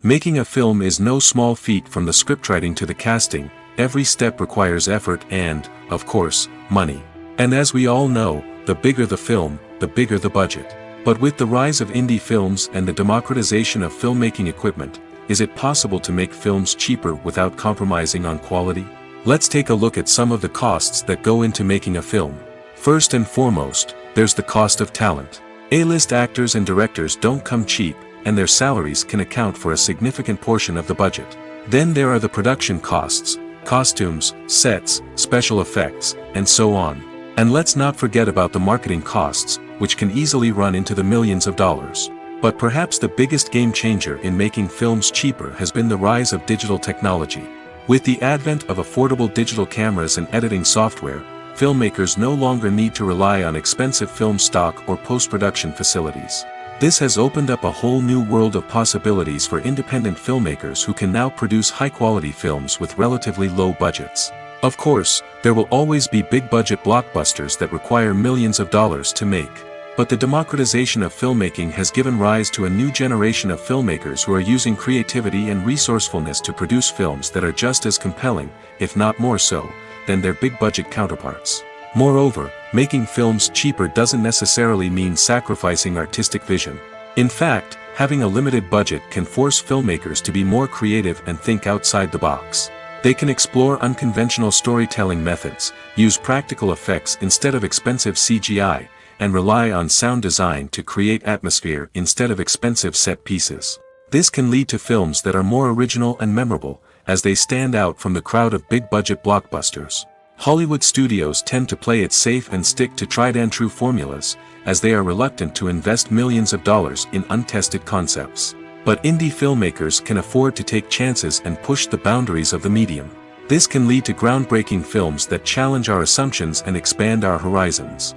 Making a film is no small feat. From the scriptwriting to the casting, every step requires effort and, of course, money. And as we all know, the bigger the film, the bigger the budget. But with the rise of indie films and the democratization of filmmaking equipment, is it possible to make films cheaper without compromising on quality? Let's take a look at some of the costs that go into making a film. First and foremost, there's the cost of talent. A-list actors and directors don't come cheap, and their salaries can account for a significant portion of the budget. Then there are the production costs, costumes, sets, special effects, and so on. And let's not forget about the marketing costs, which can easily run into the millions of dollars. But perhaps the biggest game changer in making films cheaper has been the rise of digital technology. With the advent of affordable digital cameras and editing software, filmmakers no longer need to rely on expensive film stock or post-production facilities. This has opened up a whole new world of possibilities for independent filmmakers who can now produce high-quality films with relatively low budgets. Of course, there will always be big-budget blockbusters that require millions of dollars to make. But the democratization of filmmaking has given rise to a new generation of filmmakers who are using creativity and resourcefulness to produce films that are just as compelling, if not more so, than their big-budget counterparts. Moreover, making films cheaper doesn't necessarily mean sacrificing artistic vision. In fact, having a limited budget can force filmmakers to be more creative and think outside the box. They can explore unconventional storytelling methods, use practical effects instead of expensive CGI, and rely on sound design to create atmosphere instead of expensive set pieces. This can lead to films that are more original and memorable, as they stand out from the crowd of big-budget blockbusters. Hollywood studios tend to play it safe and stick to tried-and-true formulas, as they are reluctant to invest millions of dollars in untested concepts. But indie filmmakers can afford to take chances and push the boundaries of the medium. This can lead to groundbreaking films that challenge our assumptions and expand our horizons.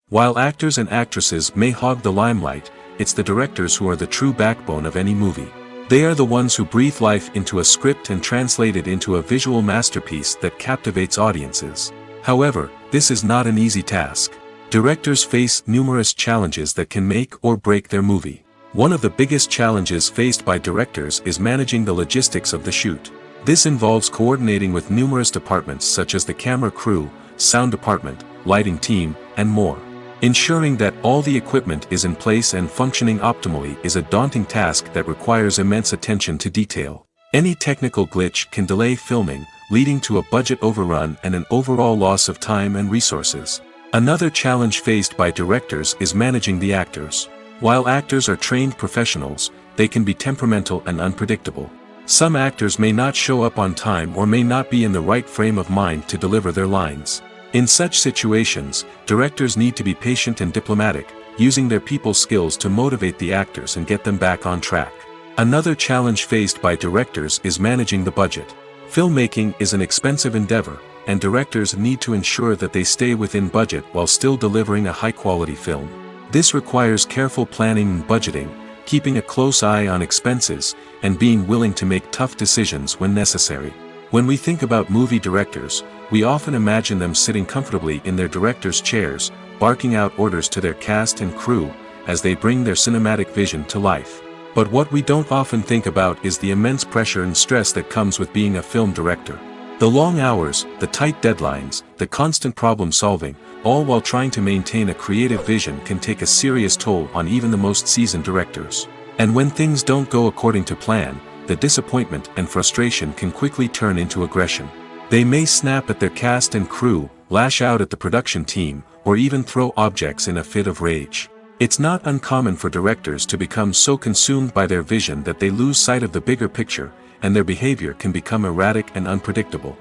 While actors and actresses may hog the limelight, it's the directors who are the true backbone of any movie. They are the ones who breathe life into a script and translate it into a visual masterpiece that captivates audiences. However, this is not an easy task. Directors face numerous challenges that can make or break their movie. One of the biggest challenges faced by directors is managing the logistics of the shoot. This involves coordinating with numerous departments such as the camera crew, sound department, lighting team, and more. Ensuring that all the equipment is in place and functioning optimally is a daunting task that requires immense attention to detail. Any technical glitch can delay filming, leading to a budget overrun and an overall loss of time and resources. Another challenge faced by directors is managing the actors. While actors are trained professionals, they can be temperamental and unpredictable. Some actors may not show up on time or may not be in the right frame of mind to deliver their lines. In such situations, directors need to be patient and diplomatic, using their people skills to motivate the actors and get them back on track. Another challenge faced by directors is managing the budget. Filmmaking is an expensive endeavor, and directors need to ensure that they stay within budget while still delivering a high-quality film. This requires careful planning and budgeting, keeping a close eye on expenses, and being willing to make tough decisions when necessary. When we think about movie directors, we often imagine them sitting comfortably in their director's chairs, barking out orders to their cast and crew, as they bring their cinematic vision to life. But what we don't often think about is the immense pressure and stress that comes with being a film director. The long hours, the tight deadlines, the constant problem solving, all while trying to maintain a creative vision can take a serious toll on even the most seasoned directors. And when things don't go according to plan, the disappointment and frustration can quickly turn into aggression. They may snap at their cast and crew, lash out at the production team, or even throw objects in a fit of rage. It's not uncommon for directors to become so consumed by their vision that they lose sight of the bigger picture, and their behavior can become erratic and unpredictable.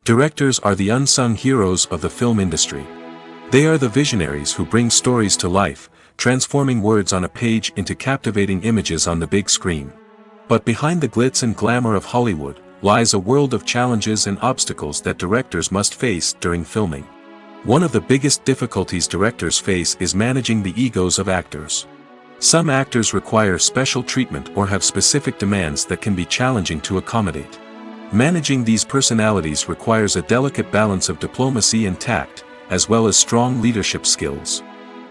Directors are the unsung heroes of the film industry. They are the visionaries who bring stories to life, transforming words on a page into captivating images on the big screen. But behind the glitz and glamour of Hollywood lies a world of challenges and obstacles that directors must face during filming. One of the biggest difficulties directors face is managing the egos of actors. Some actors require special treatment or have specific demands that can be challenging to accommodate. Managing these personalities requires a delicate balance of diplomacy and tact, as well as strong leadership skills.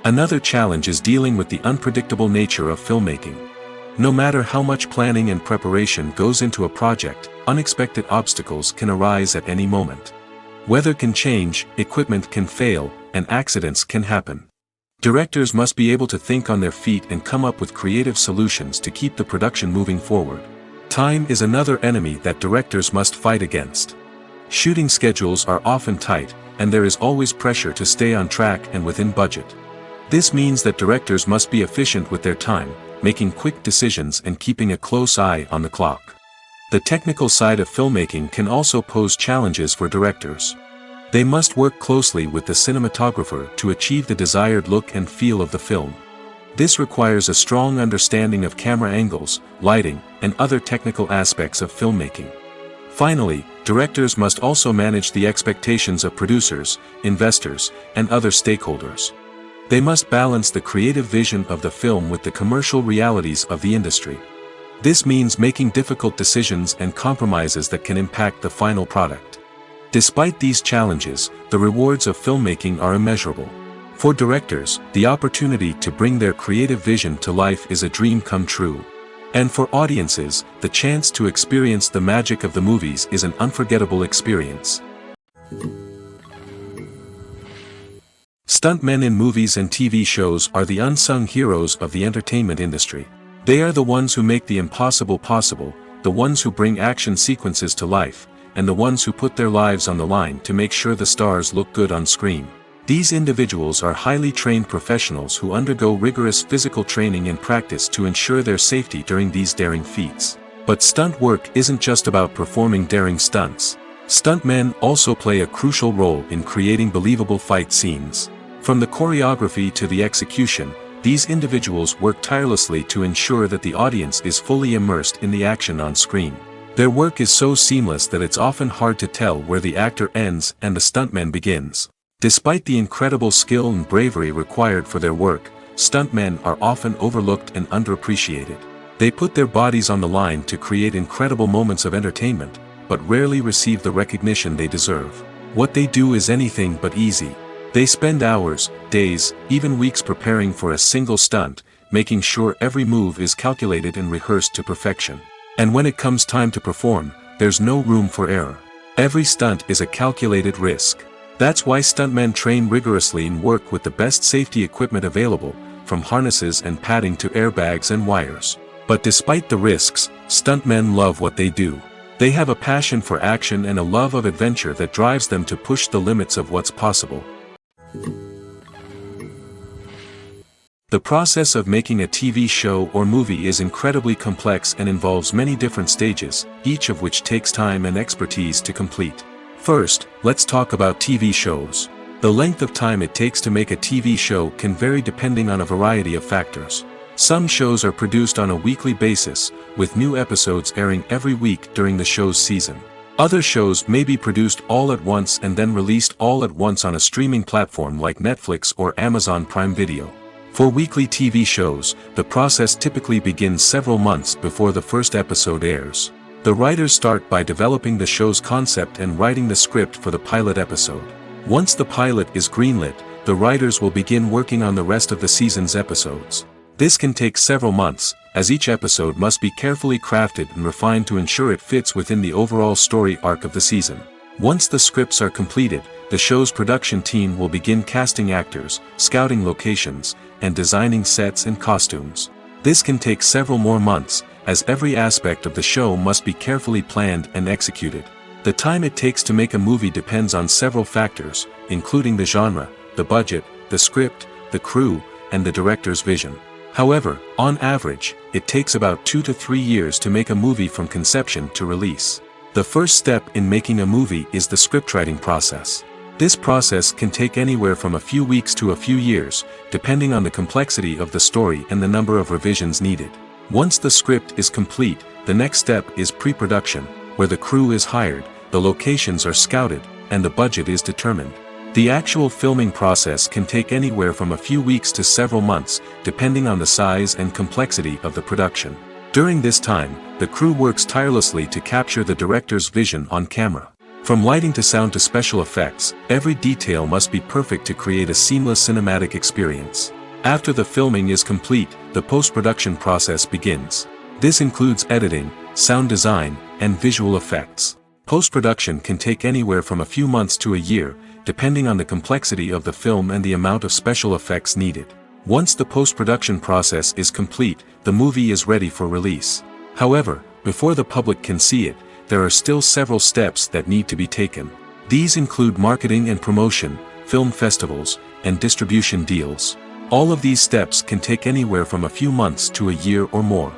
Another challenge is dealing with the unpredictable nature of filmmaking. No matter how much planning and preparation goes into a project, unexpected obstacles can arise at any moment. Weather can change, equipment can fail, and accidents can happen. Directors must be able to think on their feet and come up with creative solutions to keep the production moving forward. Time is another enemy that directors must fight against. Shooting schedules are often tight, and there is always pressure to stay on track and within budget. This means that directors must be efficient with their time, making quick decisions and keeping a close eye on the clock. The technical side of filmmaking can also pose challenges for directors. They must work closely with the cinematographer to achieve the desired look and feel of the film. This requires a strong understanding of camera angles, lighting, and other technical aspects of filmmaking. Finally, directors must also manage the expectations of producers, investors, and other stakeholders. They must balance the creative vision of the film with the commercial realities of the industry. This means making difficult decisions and compromises that can impact the final product. Despite these challenges, the rewards of filmmaking are immeasurable. For directors, the opportunity to bring their creative vision to life is a dream come true. And for audiences, the chance to experience the magic of the movies is an unforgettable experience. Stuntmen in movies and TV shows are the unsung heroes of the entertainment industry. They are the ones who make the impossible possible, the ones who bring action sequences to life, and the ones who put their lives on the line to make sure the stars look good on screen. These individuals are highly trained professionals who undergo rigorous physical training and practice to ensure their safety during these daring feats. But stunt work isn't just about performing daring stunts. Stuntmen also play a crucial role in creating believable fight scenes. From the choreography to the execution, these individuals work tirelessly to ensure that the audience is fully immersed in the action on screen. Their work is so seamless that it's often hard to tell where the actor ends and the stuntman begins. Despite the incredible skill and bravery required for their work, stuntmen are often overlooked and underappreciated. They put their bodies on the line to create incredible moments of entertainment, but rarely receive the recognition they deserve. What they do is anything but easy. They spend hours, days, even weeks preparing for a single stunt, making sure every move is calculated and rehearsed to perfection. And when it comes time to perform, there's no room for error. Every stunt is a calculated risk. That's why stuntmen train rigorously and work with the best safety equipment available, from harnesses and padding to airbags and wires. But despite the risks, stuntmen love what they do. They have a passion for action and a love of adventure that drives them to push the limits of what's possible. The process of making a TV show or movie is incredibly complex and involves many different stages, each of which takes time and expertise to complete. First, let's talk about TV shows. The length of time it takes to make a TV show can vary depending on a variety of factors. Some shows are produced on a weekly basis, with new episodes airing every week during the show's season. Other shows may be produced all at once and then released all at once on a streaming platform like Netflix or Amazon Prime Video. For weekly TV shows, the process typically begins several months before the first episode airs. The writers start by developing the show's concept and writing the script for the pilot episode. Once the pilot is greenlit, the writers will begin working on the rest of the season's episodes. This can take several months, as each episode must be carefully crafted and refined to ensure it fits within the overall story arc of the season. Once the scripts are completed, the show's production team will begin casting actors, scouting locations, and designing sets and costumes. This can take several more months, as every aspect of the show must be carefully planned and executed. The time it takes to make a movie depends on several factors, including the genre, the budget, the script, the crew, and the director's vision. However, on average, it takes about 2 to 3 years to make a movie from conception to release. The first step in making a movie is the scriptwriting process. This process can take anywhere from a few weeks to a few years, depending on the complexity of the story and the number of revisions needed. Once the script is complete, the next step is pre-production, where the crew is hired, the locations are scouted, and the budget is determined. The actual filming process can take anywhere from a few weeks to several months, depending on the size and complexity of the production. During this time, the crew works tirelessly to capture the director's vision on camera. From lighting to sound to special effects, every detail must be perfect to create a seamless cinematic experience. After the filming is complete, the post-production process begins. This includes editing, sound design, and visual effects. Post-production can take anywhere from a few months to a year, depending on the complexity of the film and the amount of special effects needed. Once the post-production process is complete, the movie is ready for release. However, before the public can see it, there are still several steps that need to be taken. These include marketing and promotion, film festivals, and distribution deals. All of these steps can take anywhere from a few months to a year or more.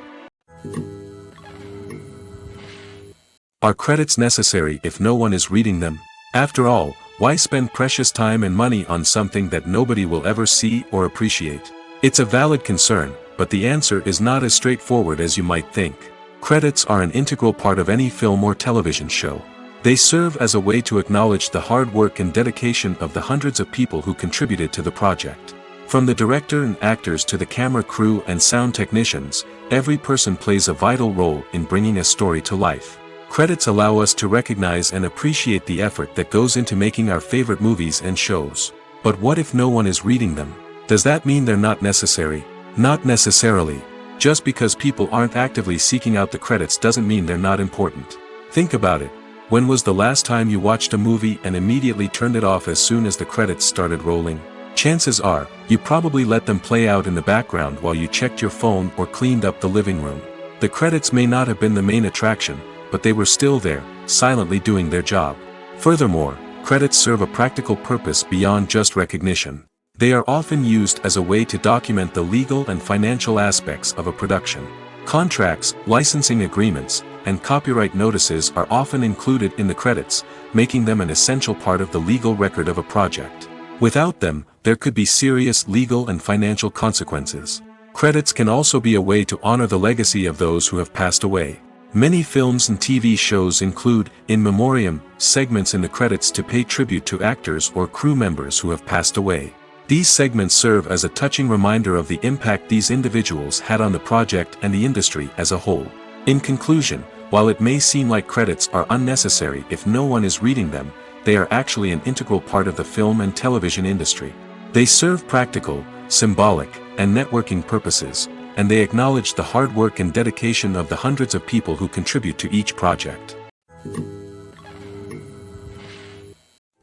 Are credits necessary if no one is reading them? After all, why spend precious time and money on something that nobody will ever see or appreciate? It's a valid concern, but the answer is not as straightforward as you might think. Credits are an integral part of any film or television show. They serve as a way to acknowledge the hard work and dedication of the hundreds of people who contributed to the project. From the director and actors to the camera crew and sound technicians, every person plays a vital role in bringing a story to life. Credits allow us to recognize and appreciate the effort that goes into making our favorite movies and shows. But what if no one is reading them? Does that mean they're not necessary? Not necessarily. Just because people aren't actively seeking out the credits doesn't mean they're not important. Think about it. When was the last time you watched a movie and immediately turned it off as soon as the credits started rolling? Chances are, you probably let them play out in the background while you checked your phone or cleaned up the living room. The credits may not have been the main attraction, but they were still there, silently doing their job. Furthermore, credits serve a practical purpose beyond just recognition. They are often used as a way to document the legal and financial aspects of a production. Contracts, licensing agreements, and copyright notices are often included in the credits, making them an essential part of the legal record of a project. Without them, there could be serious legal and financial consequences. Credits can also be a way to honor the legacy of those who have passed away. Many films and TV shows include, in memoriam, segments in the credits to pay tribute to actors or crew members who have passed away. These segments serve as a touching reminder of the impact these individuals had on the project and the industry as a whole. In conclusion, while it may seem like credits are unnecessary if no one is reading them, they are actually an integral part of the film and television industry. They serve practical, symbolic, and networking purposes, and they acknowledge the hard work and dedication of the hundreds of people who contribute to each project.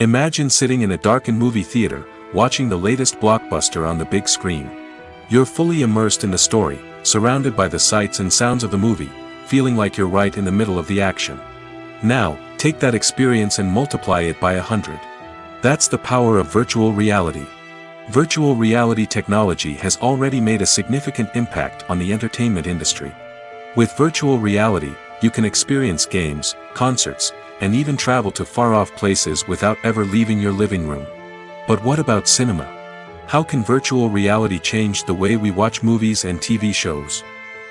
Imagine sitting in a darkened movie theater, watching the latest blockbuster on the big screen. You're fully immersed in the story, surrounded by the sights and sounds of the movie, feeling like you're right in the middle of the action. Now, take that experience and multiply it by 100. That's the power of virtual reality. Virtual reality technology has already made a significant impact on the entertainment industry. With virtual reality, you can experience games, concerts, and even travel to far-off places without ever leaving your living room. But what about cinema? How can virtual reality change the way we watch movies and TV shows?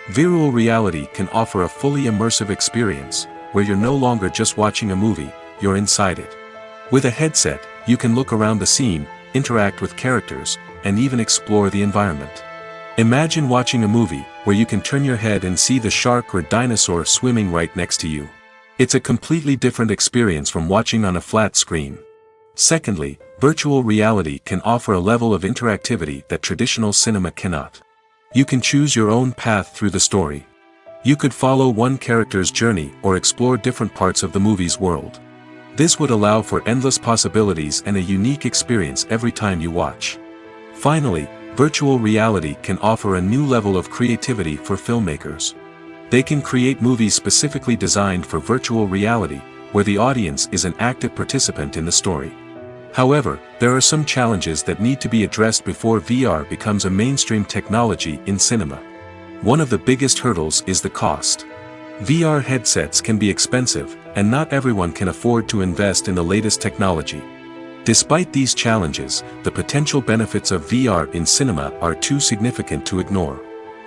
Virtual reality can offer a fully immersive experience, where you're no longer just watching a movie, you're inside it. With a headset, you can look around the scene, interact with characters, and even explore the environment. Imagine watching a movie where you can turn your head and see the shark or dinosaur swimming right next to you. It's a completely different experience from watching on a flat screen. Secondly, virtual reality can offer a level of interactivity that traditional cinema cannot. You can choose your own path through the story. You could follow one character's journey or explore different parts of the movie's world. This would allow for endless possibilities and a unique experience every time you watch. Finally, virtual reality can offer a new level of creativity for filmmakers. They can create movies specifically designed for virtual reality, where the audience is an active participant in the story. However, there are some challenges that need to be addressed before VR becomes a mainstream technology in cinema. One of the biggest hurdles is the cost. VR headsets can be expensive, and not everyone can afford to invest in the latest technology. Despite these challenges, the potential benefits of VR in cinema are too significant to ignore.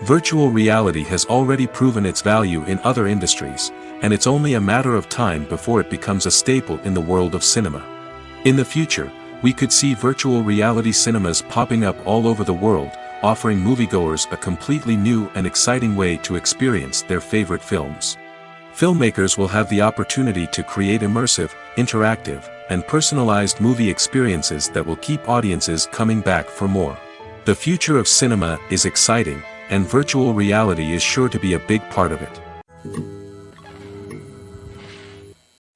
Virtual reality has already proven its value in other industries, and it's only a matter of time before it becomes a staple in the world of cinema. In the future, we could see virtual reality cinemas popping up all over the world, offering moviegoers a completely new and exciting way to experience their favorite films. Filmmakers will have the opportunity to create immersive, interactive, and personalized movie experiences that will keep audiences coming back for more. The future of cinema is exciting, and virtual reality is sure to be a big part of it.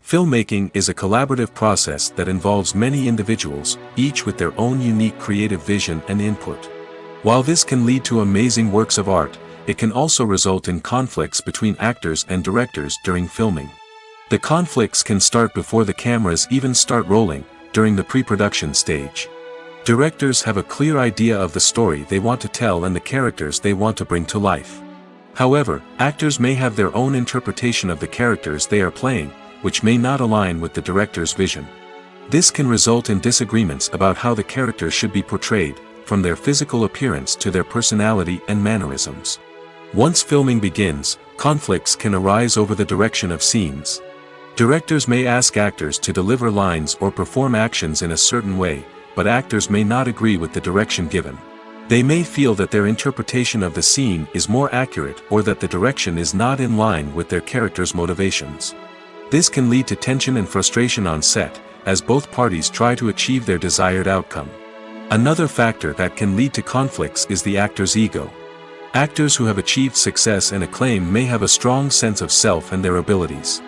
Filmmaking is a collaborative process that involves many individuals, each with their own unique creative vision and input. While this can lead to amazing works of art, it can also result in conflicts between actors and directors during filming. The conflicts can start before the cameras even start rolling, during the pre-production stage. Directors have a clear idea of the story they want to tell and the characters they want to bring to life. However, actors may have their own interpretation of the characters they are playing, which may not align with the director's vision. This can result in disagreements about how the characters should be portrayed, from their physical appearance to their personality and mannerisms. Once filming begins, conflicts can arise over the direction of scenes. Directors may ask actors to deliver lines or perform actions in a certain way, but actors may not agree with the direction given. They may feel that their interpretation of the scene is more accurate or that the direction is not in line with their character's motivations. This can lead to tension and frustration on set, as both parties try to achieve their desired outcome. Another factor that can lead to conflicts is the actor's ego. Actors who have achieved success and acclaim may have a strong sense of self and their abilities.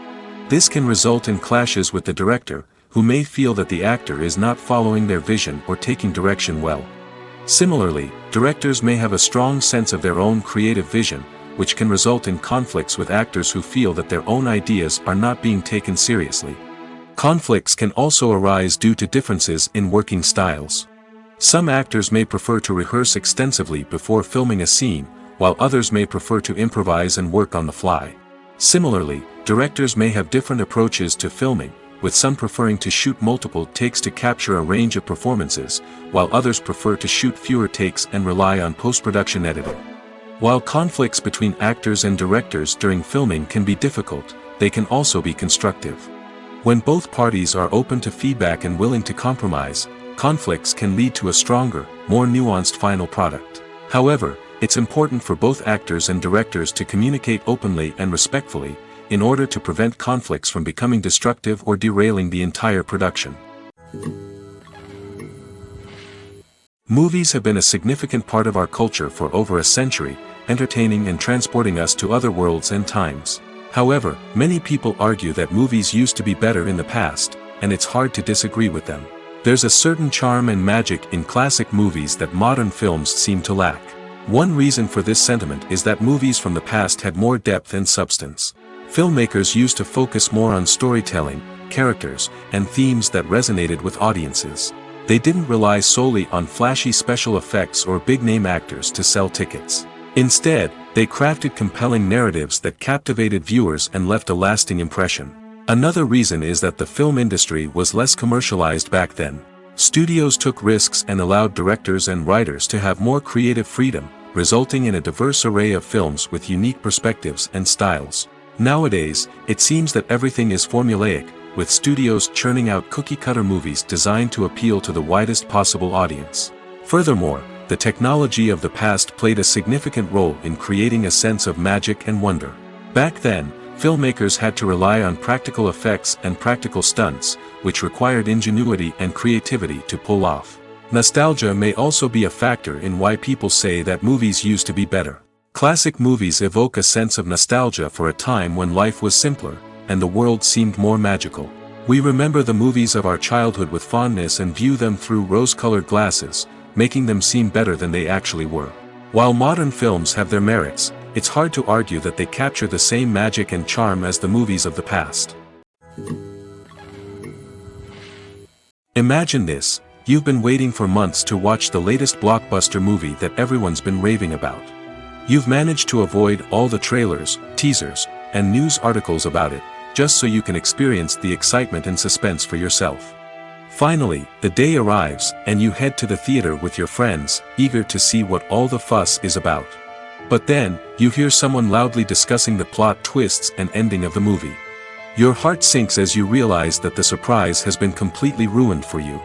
This can result in clashes with the director, who may feel that the actor is not following their vision or taking direction well. Similarly, directors may have a strong sense of their own creative vision, which can result in conflicts with actors who feel that their own ideas are not being taken seriously. Conflicts can also arise due to differences in working styles. Some actors may prefer to rehearse extensively before filming a scene, while others may prefer to improvise and work on the fly. Similarly, directors may have different approaches to filming, with some preferring to shoot multiple takes to capture a range of performances, while others prefer to shoot fewer takes and rely on post-production editing. While conflicts between actors and directors during filming can be difficult, they can also be constructive. When both parties are open to feedback and willing to compromise, conflicts can lead to a stronger, more nuanced final product. However, it's important for both actors and directors to communicate openly and respectfully, in order to prevent conflicts from becoming destructive or derailing the entire production. Movies have been a significant part of our culture for over a century, entertaining and transporting us to other worlds and times. However, many people argue that movies used to be better in the past, and it's hard to disagree with them. There's a certain charm and magic in classic movies that modern films seem to lack. One reason for this sentiment is that movies from the past had more depth and substance. Filmmakers used to focus more on storytelling, characters, and themes that resonated with audiences. They didn't rely solely on flashy special effects or big-name actors to sell tickets. Instead, they crafted compelling narratives that captivated viewers and left a lasting impression. Another reason is that the film industry was less commercialized back then. Studios took risks and allowed directors and writers to have more creative freedom, resulting in a diverse array of films with unique perspectives and styles. Nowadays, it seems that everything is formulaic, with studios churning out cookie-cutter movies designed to appeal to the widest possible audience. Furthermore, the technology of the past played a significant role in creating a sense of magic and wonder. Back then, filmmakers had to rely on practical effects and practical stunts, which required ingenuity and creativity to pull off. Nostalgia may also be a factor in why people say that movies used to be better. Classic movies evoke a sense of nostalgia for a time when life was simpler, and the world seemed more magical. We remember the movies of our childhood with fondness and view them through rose-colored glasses, making them seem better than they actually were. While modern films have their merits, it's hard to argue that they capture the same magic and charm as the movies of the past. Imagine this: you've been waiting for months to watch the latest blockbuster movie that everyone's been raving about. You've managed to avoid all the trailers, teasers, and news articles about it, just so you can experience the excitement and suspense for yourself. Finally, the day arrives, and you head to the theater with your friends, eager to see what all the fuss is about. But then, you hear someone loudly discussing the plot twists and ending of the movie. Your heart sinks as you realize that the surprise has been completely ruined for you.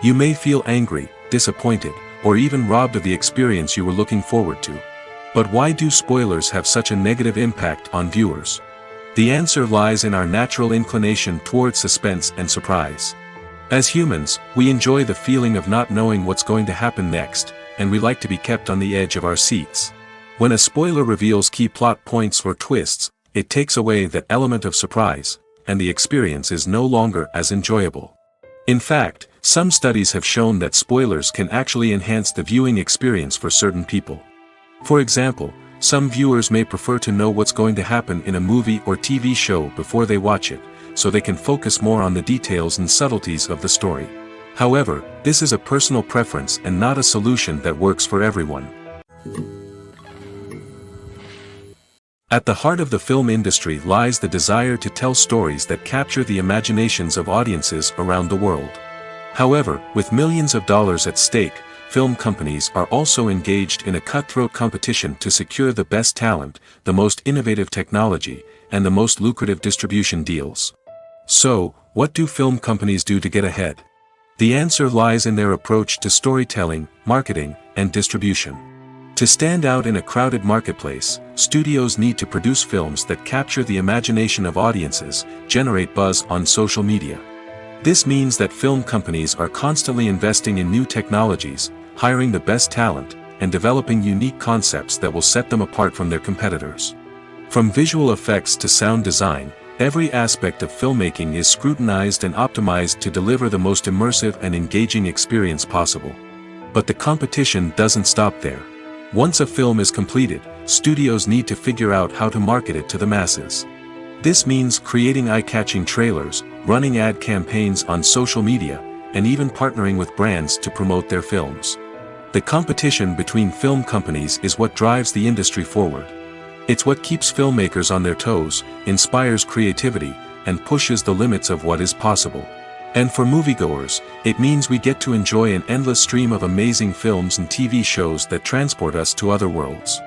You may feel angry, disappointed, or even robbed of the experience you were looking forward to. But why do spoilers have such a negative impact on viewers? The answer lies in our natural inclination towards suspense and surprise. As humans, we enjoy the feeling of not knowing what's going to happen next, and we like to be kept on the edge of our seats. When a spoiler reveals key plot points or twists, it takes away that element of surprise, and the experience is no longer as enjoyable. In fact, some studies have shown that spoilers can actually enhance the viewing experience for certain people. For example, some viewers may prefer to know what's going to happen in a movie or TV show before they watch it, so they can focus more on the details and subtleties of the story. However, this is a personal preference and not a solution that works for everyone. At the heart of the film industry lies the desire to tell stories that capture the imaginations of audiences around the world. However, with millions of dollars at stake, film companies are also engaged in a cutthroat competition to secure the best talent, the most innovative technology, and the most lucrative distribution deals. So, what do film companies do to get ahead? The answer lies in their approach to storytelling, marketing, and distribution. To stand out in a crowded marketplace, studios need to produce films that capture the imagination of audiences, generate buzz on social media. This means that film companies are constantly investing in new technologies, hiring the best talent, and developing unique concepts that will set them apart from their competitors. From visual effects to sound design, every aspect of filmmaking is scrutinized and optimized to deliver the most immersive and engaging experience possible. But the competition doesn't stop there. Once a film is completed, studios need to figure out how to market it to the masses. This means creating eye-catching trailers, running ad campaigns on social media, and even partnering with brands to promote their films. The competition between film companies is what drives the industry forward. It's what keeps filmmakers on their toes, inspires creativity, and pushes the limits of what is possible. And for moviegoers, it means we get to enjoy an endless stream of amazing films and TV shows that transport us to other worlds.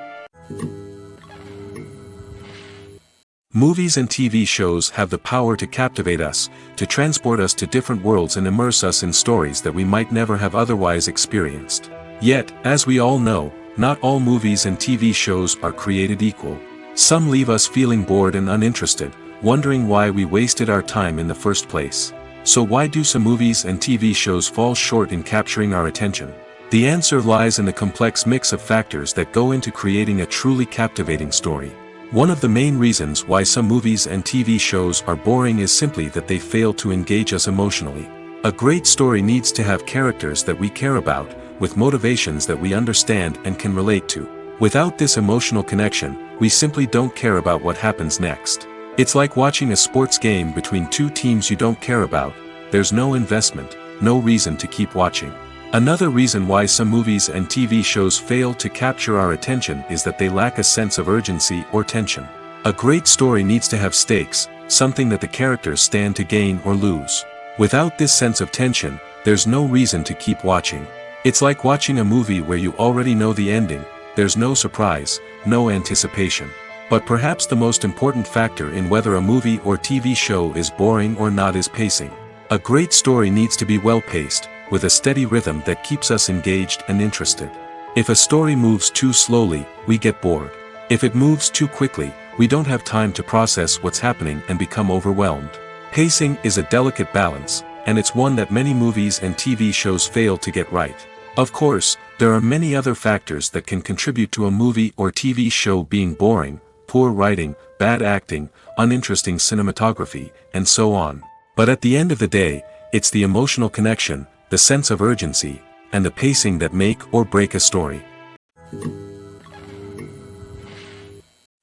Movies and TV shows have the power to captivate us, to transport us to different worlds and immerse us in stories that we might never have otherwise experienced. Yet, as we all know, not all movies and TV shows are created equal. Some leave us feeling bored and uninterested, wondering why we wasted our time in the first place. So why do some movies and TV shows fall short in capturing our attention? The answer lies in the complex mix of factors that go into creating a truly captivating story. One of the main reasons why some movies and TV shows are boring is simply that they fail to engage us emotionally. A great story needs to have characters that we care about, with motivations that we understand and can relate to. Without this emotional connection, we simply don't care about what happens next. It's like watching a sports game between two teams you don't care about. There's no investment, no reason to keep watching. Another reason why some movies and TV shows fail to capture our attention is that they lack a sense of urgency or tension. A great story needs to have stakes, something that the characters stand to gain or lose. Without this sense of tension, there's no reason to keep watching. It's like watching a movie where you already know the ending. There's no surprise, no anticipation. But perhaps the most important factor in whether a movie or TV show is boring or not is pacing. A great story needs to be well-paced, with a steady rhythm that keeps us engaged and interested. If a story moves too slowly, we get bored. If it moves too quickly, we don't have time to process what's happening and become overwhelmed. Pacing is a delicate balance, and it's one that many movies and TV shows fail to get right. Of course, there are many other factors that can contribute to a movie or TV show being boring: poor writing, bad acting, uninteresting cinematography, and so on. But at the end of the day, it's the emotional connection, the sense of urgency, and the pacing that make or break a story.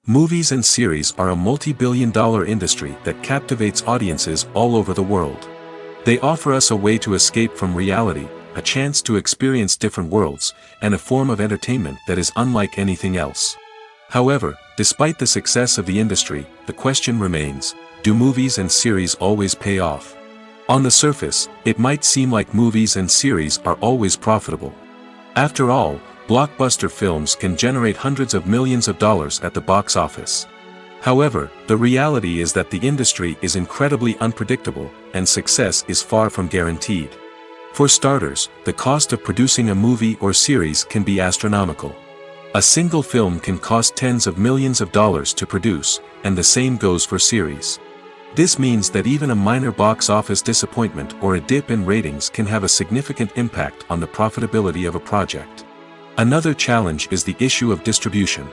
Movies and series are a multi-billion-dollar industry that captivates audiences all over the world. They offer us a way to escape from reality, a chance to experience different worlds, and a form of entertainment that is unlike anything else. However, despite the success of the industry, the question remains: do movies and series always pay off? On the surface, it might seem like movies and series are always profitable. After all, blockbuster films can generate hundreds of millions of dollars at the box office. However, the reality is that the industry is incredibly unpredictable, and success is far from guaranteed. For starters, the cost of producing a movie or series can be astronomical. A single film can cost tens of millions of dollars to produce, and the same goes for series. This means that even a minor box office disappointment or a dip in ratings can have a significant impact on the profitability of a project. Another challenge is the issue of distribution.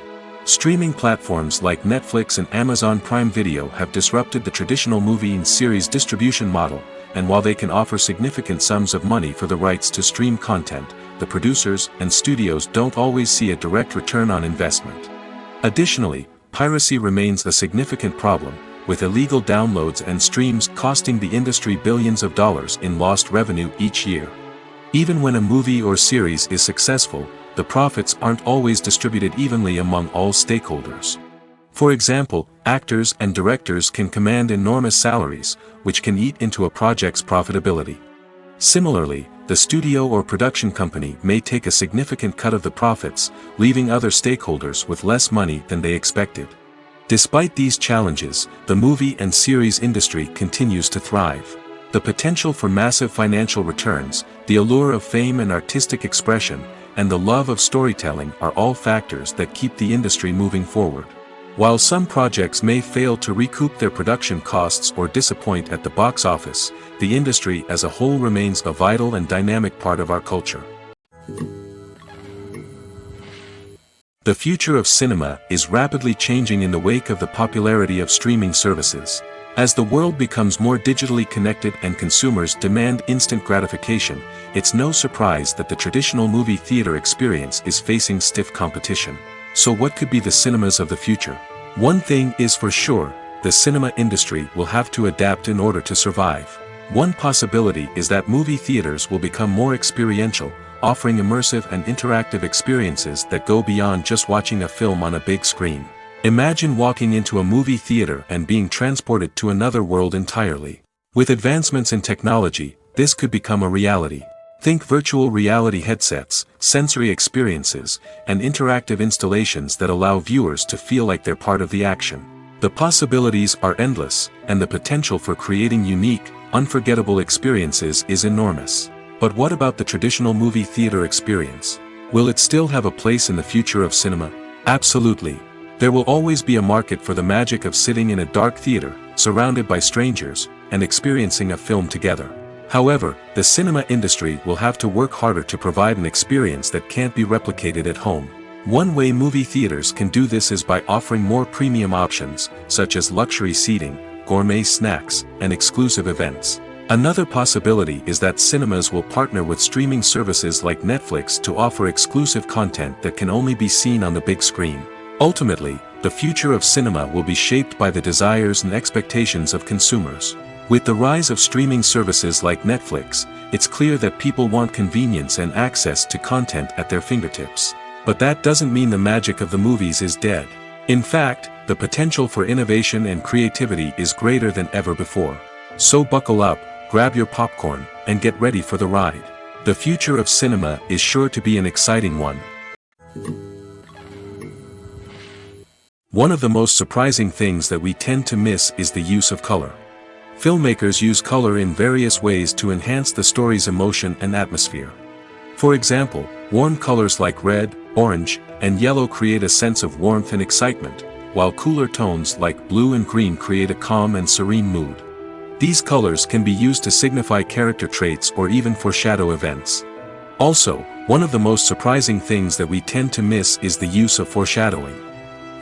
Streaming platforms like Netflix and Amazon Prime Video have disrupted the traditional movie and series distribution model, and while they can offer significant sums of money for the rights to stream content, the producers and studios don't always see a direct return on investment. Additionally, piracy remains a significant problem, with illegal downloads and streams costing the industry billions of dollars in lost revenue each year. Even when a movie or series is successful, the profits aren't always distributed evenly among all stakeholders. For example, actors and directors can command enormous salaries, which can eat into a project's profitability. Similarly, the studio or production company may take a significant cut of the profits, leaving other stakeholders with less money than they expected. Despite these challenges, the movie and series industry continues to thrive. The potential for massive financial returns, the allure of fame and artistic expression, and the love of storytelling are all factors that keep the industry moving forward. While some projects may fail to recoup their production costs or disappoint at the box office, the industry as a whole remains a vital and dynamic part of our culture. The future of cinema is rapidly changing in the wake of the popularity of streaming services. As the world becomes more digitally connected and consumers demand instant gratification, it's no surprise that the traditional movie theater experience is facing stiff competition. So what could be the cinemas of the future? One thing is for sure, the cinema industry will have to adapt in order to survive. One possibility is that movie theaters will become more experiential, offering immersive and interactive experiences that go beyond just watching a film on a big screen. Imagine walking into a movie theater and being transported to another world entirely. With advancements in technology, this could become a reality. Think virtual reality headsets, sensory experiences, and interactive installations that allow viewers to feel like they're part of the action. The possibilities are endless, and the potential for creating unique, unforgettable experiences is enormous. But what about the traditional movie theater experience? Will it still have a place in the future of cinema? Absolutely. There will always be a market for the magic of sitting in a dark theater, surrounded by strangers, and experiencing a film together. However, the cinema industry will have to work harder to provide an experience that can't be replicated at home. One way movie theaters can do this is by offering more premium options, such as luxury seating, gourmet snacks, and exclusive events. Another possibility is that cinemas will partner with streaming services like Netflix to offer exclusive content that can only be seen on the big screen. Ultimately, the future of cinema will be shaped by the desires and expectations of consumers. With the rise of streaming services like Netflix, it's clear that people want convenience and access to content at their fingertips. But that doesn't mean the magic of the movies is dead. In fact, the potential for innovation and creativity is greater than ever before. So buckle up, grab your popcorn, and get ready for the ride. The future of cinema is sure to be an exciting one. One of the most surprising things that we tend to miss is the use of color. Filmmakers use color in various ways to enhance the story's emotion and atmosphere. For example, warm colors like red, orange, and yellow create a sense of warmth and excitement, while cooler tones like blue and green create a calm and serene mood. These colors can be used to signify character traits or even foreshadow events. Also, one of the most surprising things that we tend to miss is the use of foreshadowing.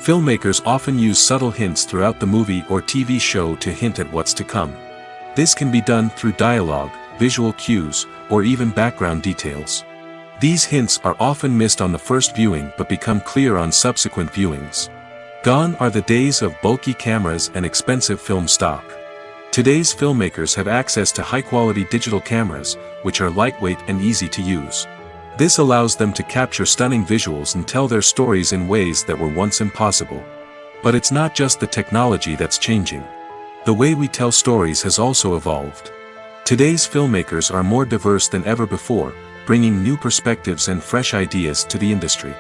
Filmmakers often use subtle hints throughout the movie or TV show to hint at what's to come. This can be done through dialogue, visual cues, or even background details. These hints are often missed on the first viewing but become clear on subsequent viewings. Gone are the days of bulky cameras and expensive film stock. Today's filmmakers have access to high-quality digital cameras, which are lightweight and easy to use. This allows them to capture stunning visuals and tell their stories in ways that were once impossible. But it's not just the technology that's changing. The way we tell stories has also evolved. Today's filmmakers are more diverse than ever before, bringing new perspectives and fresh ideas to the industry.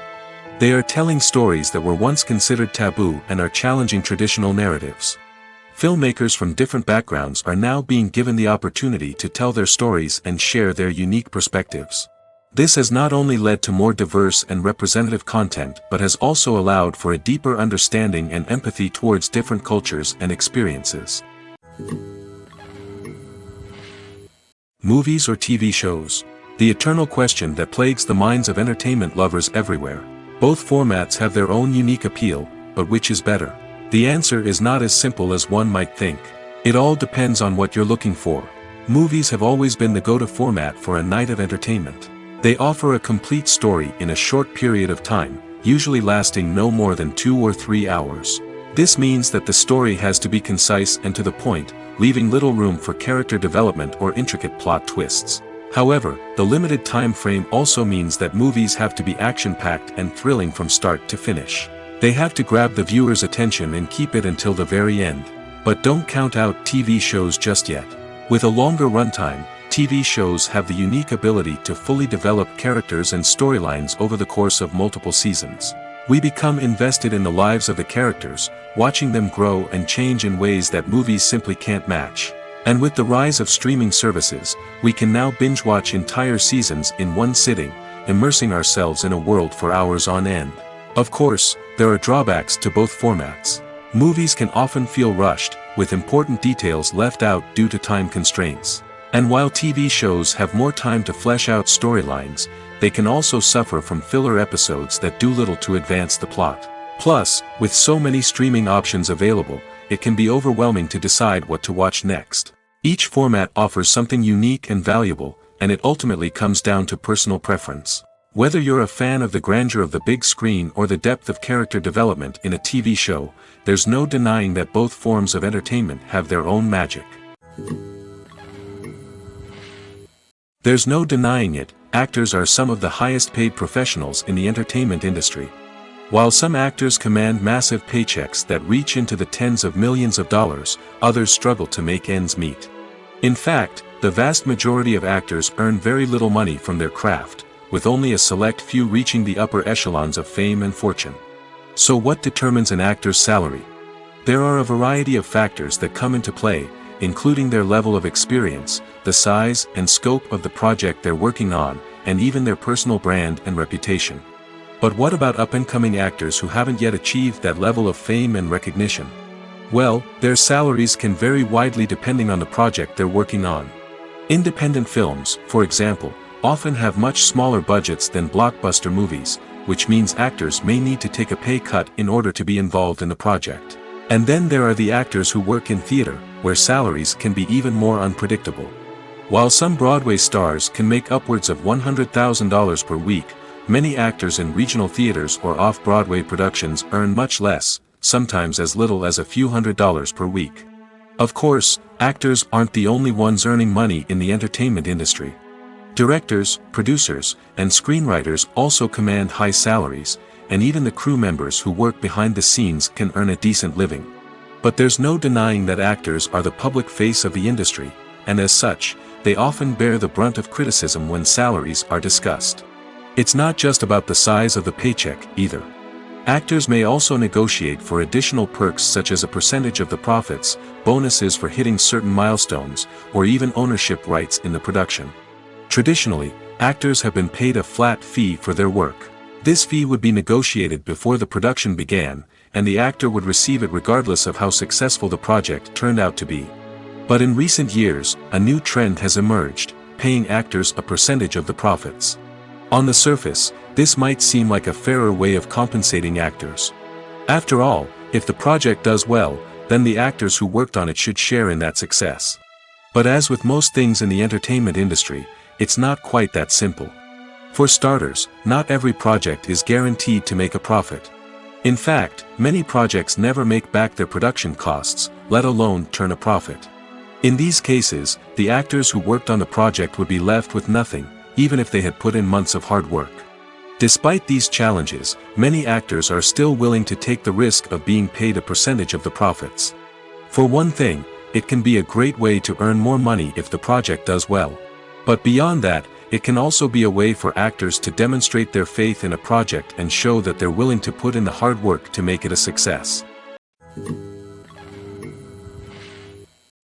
They are telling stories that were once considered taboo and are challenging traditional narratives. Filmmakers from different backgrounds are now being given the opportunity to tell their stories and share their unique perspectives. This has not only led to more diverse and representative content but has also allowed for a deeper understanding and empathy towards different cultures and experiences. Movies or TV shows? The eternal question that plagues the minds of entertainment lovers everywhere. Both formats have their own unique appeal, but which is better? The answer is not as simple as one might think. It all depends on what you're looking for. Movies have always been the go-to format for a night of entertainment. They offer a complete story in a short period of time, usually lasting no more than 2 or 3 hours. This means that the story has to be concise and to the point, leaving little room for character development or intricate plot twists. However, the limited time frame also means that movies have to be action-packed and thrilling from start to finish. They have to grab the viewer's attention and keep it until the very end. But don't count out TV shows just yet. With a longer runtime, TV shows have the unique ability to fully develop characters and storylines over the course of multiple seasons. We become invested in the lives of the characters, watching them grow and change in ways that movies simply can't match. And with the rise of streaming services, we can now binge-watch entire seasons in one sitting, immersing ourselves in a world for hours on end. Of course, there are drawbacks to both formats. Movies can often feel rushed, with important details left out due to time constraints. And while TV shows have more time to flesh out storylines, they can also suffer from filler episodes that do little to advance the plot. Plus, with so many streaming options available, it can be overwhelming to decide what to watch next. Each format offers something unique and valuable, and it ultimately comes down to personal preference. Whether you're a fan of the grandeur of the big screen or the depth of character development in a TV show, there's no denying that both forms of entertainment have their own magic. There's no denying it, actors are some of the highest paid professionals in the entertainment industry. While some actors command massive paychecks that reach into the tens of millions of dollars, others struggle to make ends meet. In fact, the vast majority of actors earn very little money from their craft, with only a select few reaching the upper echelons of fame and fortune. So what determines an actor's salary? There are a variety of factors that come into play, including their level of experience, the size and scope of the project they're working on, and even their personal brand and reputation. But what about up-and-coming actors who haven't yet achieved that level of fame and recognition? Well, their salaries can vary widely depending on the project they're working on. Independent films, for example, often have much smaller budgets than blockbuster movies, which means actors may need to take a pay cut in order to be involved in the project. And then there are the actors who work in theater, where salaries can be even more unpredictable. While some Broadway stars can make upwards of $100,000 per week, many actors in regional theaters or off-Broadway productions earn much less, sometimes as little as a few $100s per week. Of course, actors aren't the only ones earning money in the entertainment industry. Directors, producers, and screenwriters also command high salaries, and even the crew members who work behind the scenes can earn a decent living. But there's no denying that actors are the public face of the industry, and as such, they often bear the brunt of criticism when salaries are discussed. It's not just about the size of the paycheck, either. Actors may also negotiate for additional perks such as a percentage of the profits, bonuses for hitting certain milestones, or even ownership rights in the production. Traditionally, actors have been paid a flat fee for their work. This fee would be negotiated before the production began, and the actor would receive it regardless of how successful the project turned out to be. But in recent years, a new trend has emerged, paying actors a percentage of the profits. On the surface, this might seem like a fairer way of compensating actors. After all, if the project does well, then the actors who worked on it should share in that success. But as with most things in the entertainment industry, it's not quite that simple. For starters, not every project is guaranteed to make a profit. In fact, many projects never make back their production costs, let alone turn a profit. In these cases, the actors who worked on the project would be left with nothing, even if they had put in months of hard work. Despite these challenges, many actors are still willing to take the risk of being paid a percentage of the profits. For one thing, it can be a great way to earn more money if the project does well. But beyond that, it can also be a way for actors to demonstrate their faith in a project and show that they're willing to put in the hard work to make it a success.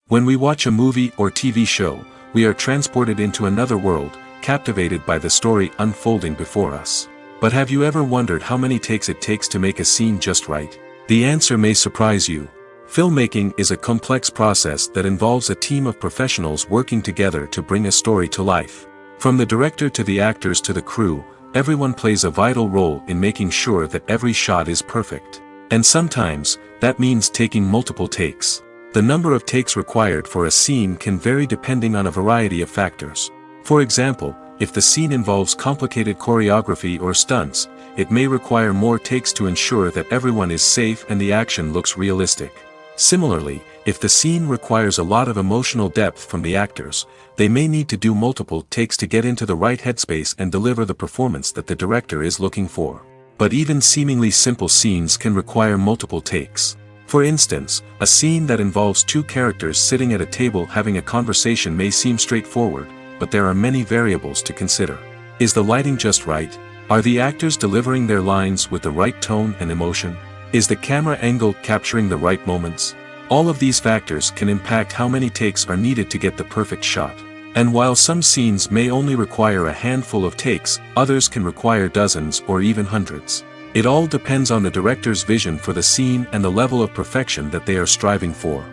When we watch a movie or TV show, we are transported into another world, captivated by the story unfolding before us. But have you ever wondered how many takes it takes to make a scene just right? The answer may surprise you. Filmmaking is a complex process that involves a team of professionals working together to bring a story to life. From the director to the actors to the crew, everyone plays a vital role in making sure that every shot is perfect. And sometimes, that means taking multiple takes. The number of takes required for a scene can vary depending on a variety of factors. For example, if the scene involves complicated choreography or stunts, it may require more takes to ensure that everyone is safe and the action looks realistic. Similarly, if the scene requires a lot of emotional depth from the actors, they may need to do multiple takes to get into the right headspace and deliver the performance that the director is looking for. But even seemingly simple scenes can require multiple takes. For instance, a scene that involves two characters sitting at a table having a conversation may seem straightforward, but there are many variables to consider. Is the lighting just right? Are the actors delivering their lines with the right tone and emotion? Is the camera angle capturing the right moments? All of these factors can impact how many takes are needed to get the perfect shot. And while some scenes may only require a handful of takes, others can require dozens or even hundreds. It all depends on the director's vision for the scene and the level of perfection that they are striving for.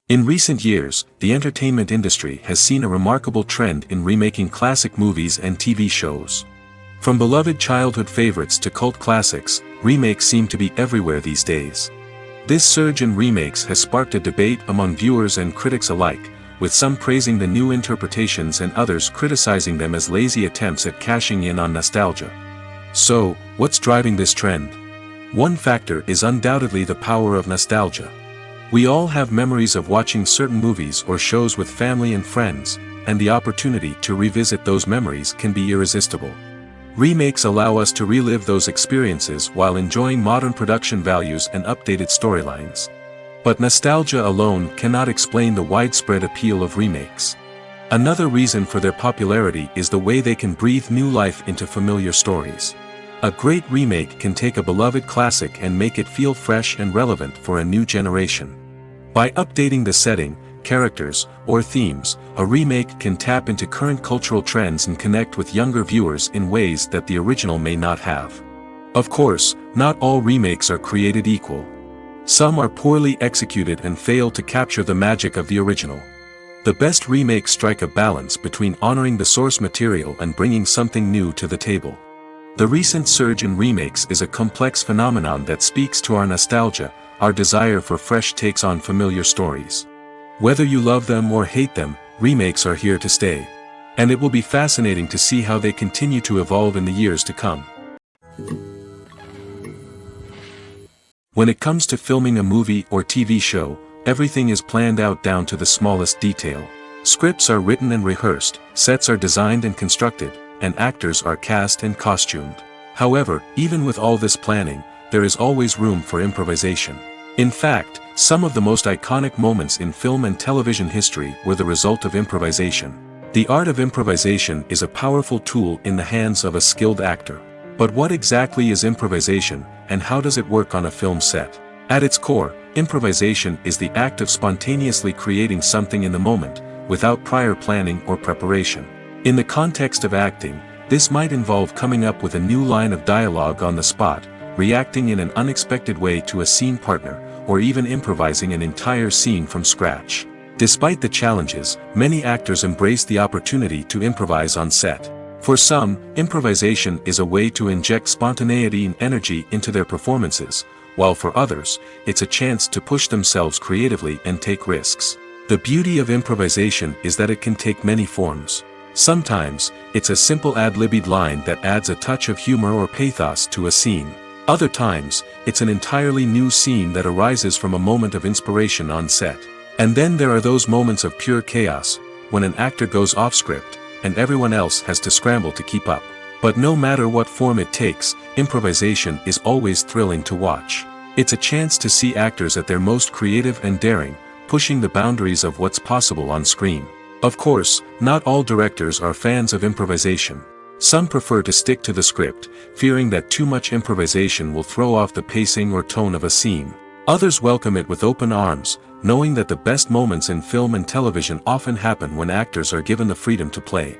In recent years, the entertainment industry has seen a remarkable trend in remaking classic movies and TV shows. From beloved childhood favorites to cult classics, remakes seem to be everywhere these days. This surge in remakes has sparked a debate among viewers and critics alike, with some praising the new interpretations and others criticizing them as lazy attempts at cashing in on nostalgia. So, what's driving this trend? One factor is undoubtedly the power of nostalgia. We all have memories of watching certain movies or shows with family and friends, and the opportunity to revisit those memories can be irresistible. Remakes allow us to relive those experiences while enjoying modern production values and updated storylines. But nostalgia alone cannot explain the widespread appeal of remakes. Another reason for their popularity is the way they can breathe new life into familiar stories. A great remake can take a beloved classic and make it feel fresh and relevant for a new generation. By updating the setting, characters, or themes, a remake can tap into current cultural trends and connect with younger viewers in ways that the original may not have. Of course, not all remakes are created equal. Some are poorly executed and fail to capture the magic of the original. The best remakes strike a balance between honoring the source material and bringing something new to the table. The recent surge in remakes is a complex phenomenon that speaks to our nostalgia, our desire for fresh takes on familiar stories. Whether you love them or hate them, remakes are here to stay. And it will be fascinating to see how they continue to evolve in the years to come. When it comes to filming a movie or TV show, everything is planned out down to the smallest detail. Scripts are written and rehearsed, sets are designed and constructed, and actors are cast and costumed. However, even with all this planning, there is always room for improvisation. In fact, some of the most iconic moments in film and television history were the result of improvisation. The art of improvisation is a powerful tool in the hands of a skilled actor. But what exactly is improvisation, and how does it work on a film set? At its core, improvisation is the act of spontaneously creating something in the moment, without prior planning or preparation. In the context of acting, this might involve coming up with a new line of dialogue on the spot, reacting in an unexpected way to a scene partner, or even improvising an entire scene from scratch. Despite the challenges, many actors embrace the opportunity to improvise on set. For some, improvisation is a way to inject spontaneity and energy into their performances, while for others, it's a chance to push themselves creatively and take risks. The beauty of improvisation is that it can take many forms. Sometimes, it's a simple ad-libbed line that adds a touch of humor or pathos to a scene. Other times, it's an entirely new scene that arises from a moment of inspiration on set. And then there are those moments of pure chaos, when an actor goes off script, and everyone else has to scramble to keep up. But no matter what form it takes, improvisation is always thrilling to watch. It's a chance to see actors at their most creative and daring, pushing the boundaries of what's possible on screen. Of course, not all directors are fans of improvisation. Some prefer to stick to the script, fearing that too much improvisation will throw off the pacing or tone of a scene. Others welcome it with open arms, knowing that the best moments in film and television often happen when actors are given the freedom to play.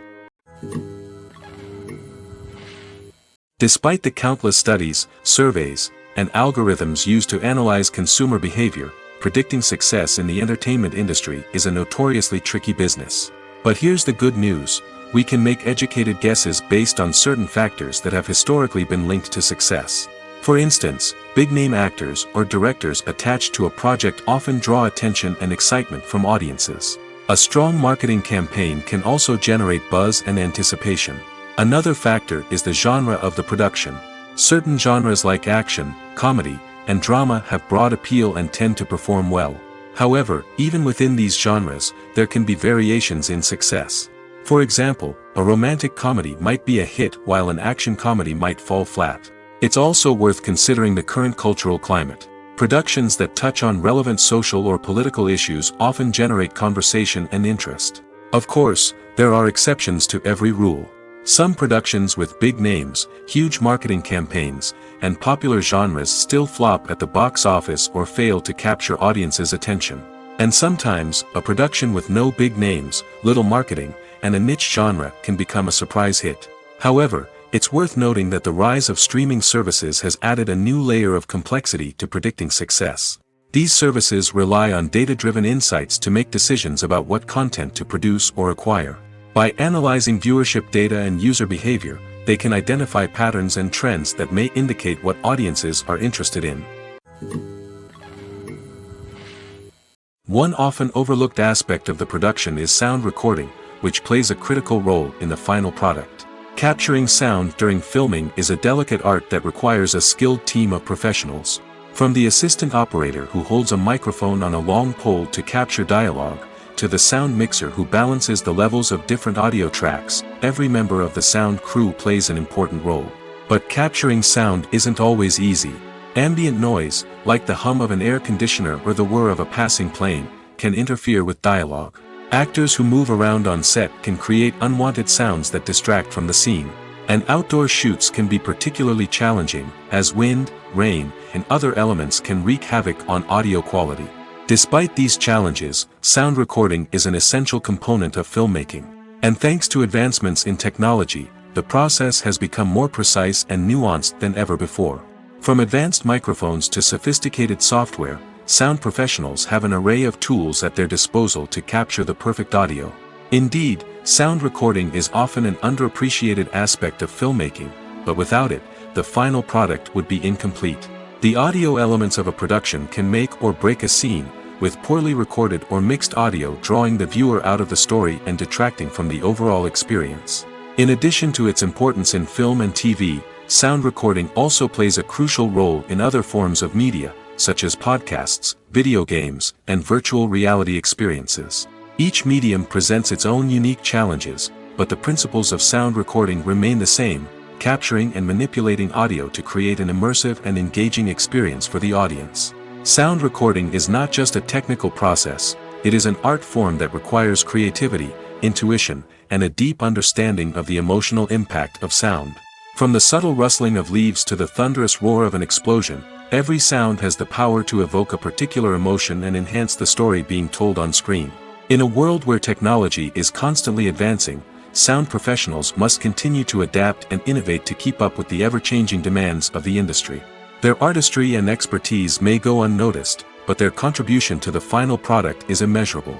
Despite the countless studies, surveys, and algorithms used to analyze consumer behavior, predicting success in the entertainment industry is a notoriously tricky business. But here's the good news: we can make educated guesses based on certain factors that have historically been linked to success. For instance, big-name actors or directors attached to a project often draw attention and excitement from audiences. A strong marketing campaign can also generate buzz and anticipation. Another factor is the genre of the production. Certain genres like action, comedy, and drama have broad appeal and tend to perform well. However, even within these genres, there can be variations in success. For example, a romantic comedy might be a hit while an action comedy might fall flat. It's also worth considering the current cultural climate. Productions that touch on relevant social or political issues often generate conversation and interest. Of course, there are exceptions to every rule. Some productions with big names, huge marketing campaigns, and popular genres still flop at the box office or fail to capture audiences' attention. And sometimes, a production with no big names, little marketing, and a niche genre can become a surprise hit. However, it's worth noting that the rise of streaming services has added a new layer of complexity to predicting success. These services rely on data-driven insights to make decisions about what content to produce or acquire. By analyzing viewership data and user behavior, they can identify patterns and trends that may indicate what audiences are interested in. One often overlooked aspect of the production is sound recording, which plays a critical role in the final product. Capturing sound during filming is a delicate art that requires a skilled team of professionals. From the assistant operator who holds a microphone on a long pole to capture dialogue, to the sound mixer who balances the levels of different audio tracks, every member of the sound crew plays an important role. But capturing sound isn't always easy. Ambient noise, like the hum of an air conditioner or the whir of a passing plane, can interfere with dialogue. Actors who move around on set can create unwanted sounds that distract from the scene. And outdoor shoots can be particularly challenging, as wind, rain, and other elements can wreak havoc on audio quality. Despite these challenges, sound recording is an essential component of filmmaking. And thanks to advancements in technology, the process has become more precise and nuanced than ever before. From advanced microphones to sophisticated software, sound professionals have an array of tools at their disposal to capture the perfect audio. Indeed, sound recording is often an underappreciated aspect of filmmaking, but without it, the final product would be incomplete. The audio elements of a production can make or break a scene, with poorly recorded or mixed audio drawing the viewer out of the story and detracting from the overall experience. In addition to its importance in film and TV, sound recording also plays a crucial role in other forms of media, such as podcasts, video games, and virtual reality experiences. Each medium presents its own unique challenges, but the principles of sound recording remain the same, capturing and manipulating audio to create an immersive and engaging experience for the audience. Sound recording is not just a technical process, it is an art form that requires creativity, intuition, and a deep understanding of the emotional impact of sound. From the subtle rustling of leaves to the thunderous roar of an explosion, every sound has the power to evoke a particular emotion and enhance the story being told on screen. In a world where technology is constantly advancing, sound professionals must continue to adapt and innovate to keep up with the ever-changing demands of the industry. Their artistry and expertise may go unnoticed, but their contribution to the final product is immeasurable.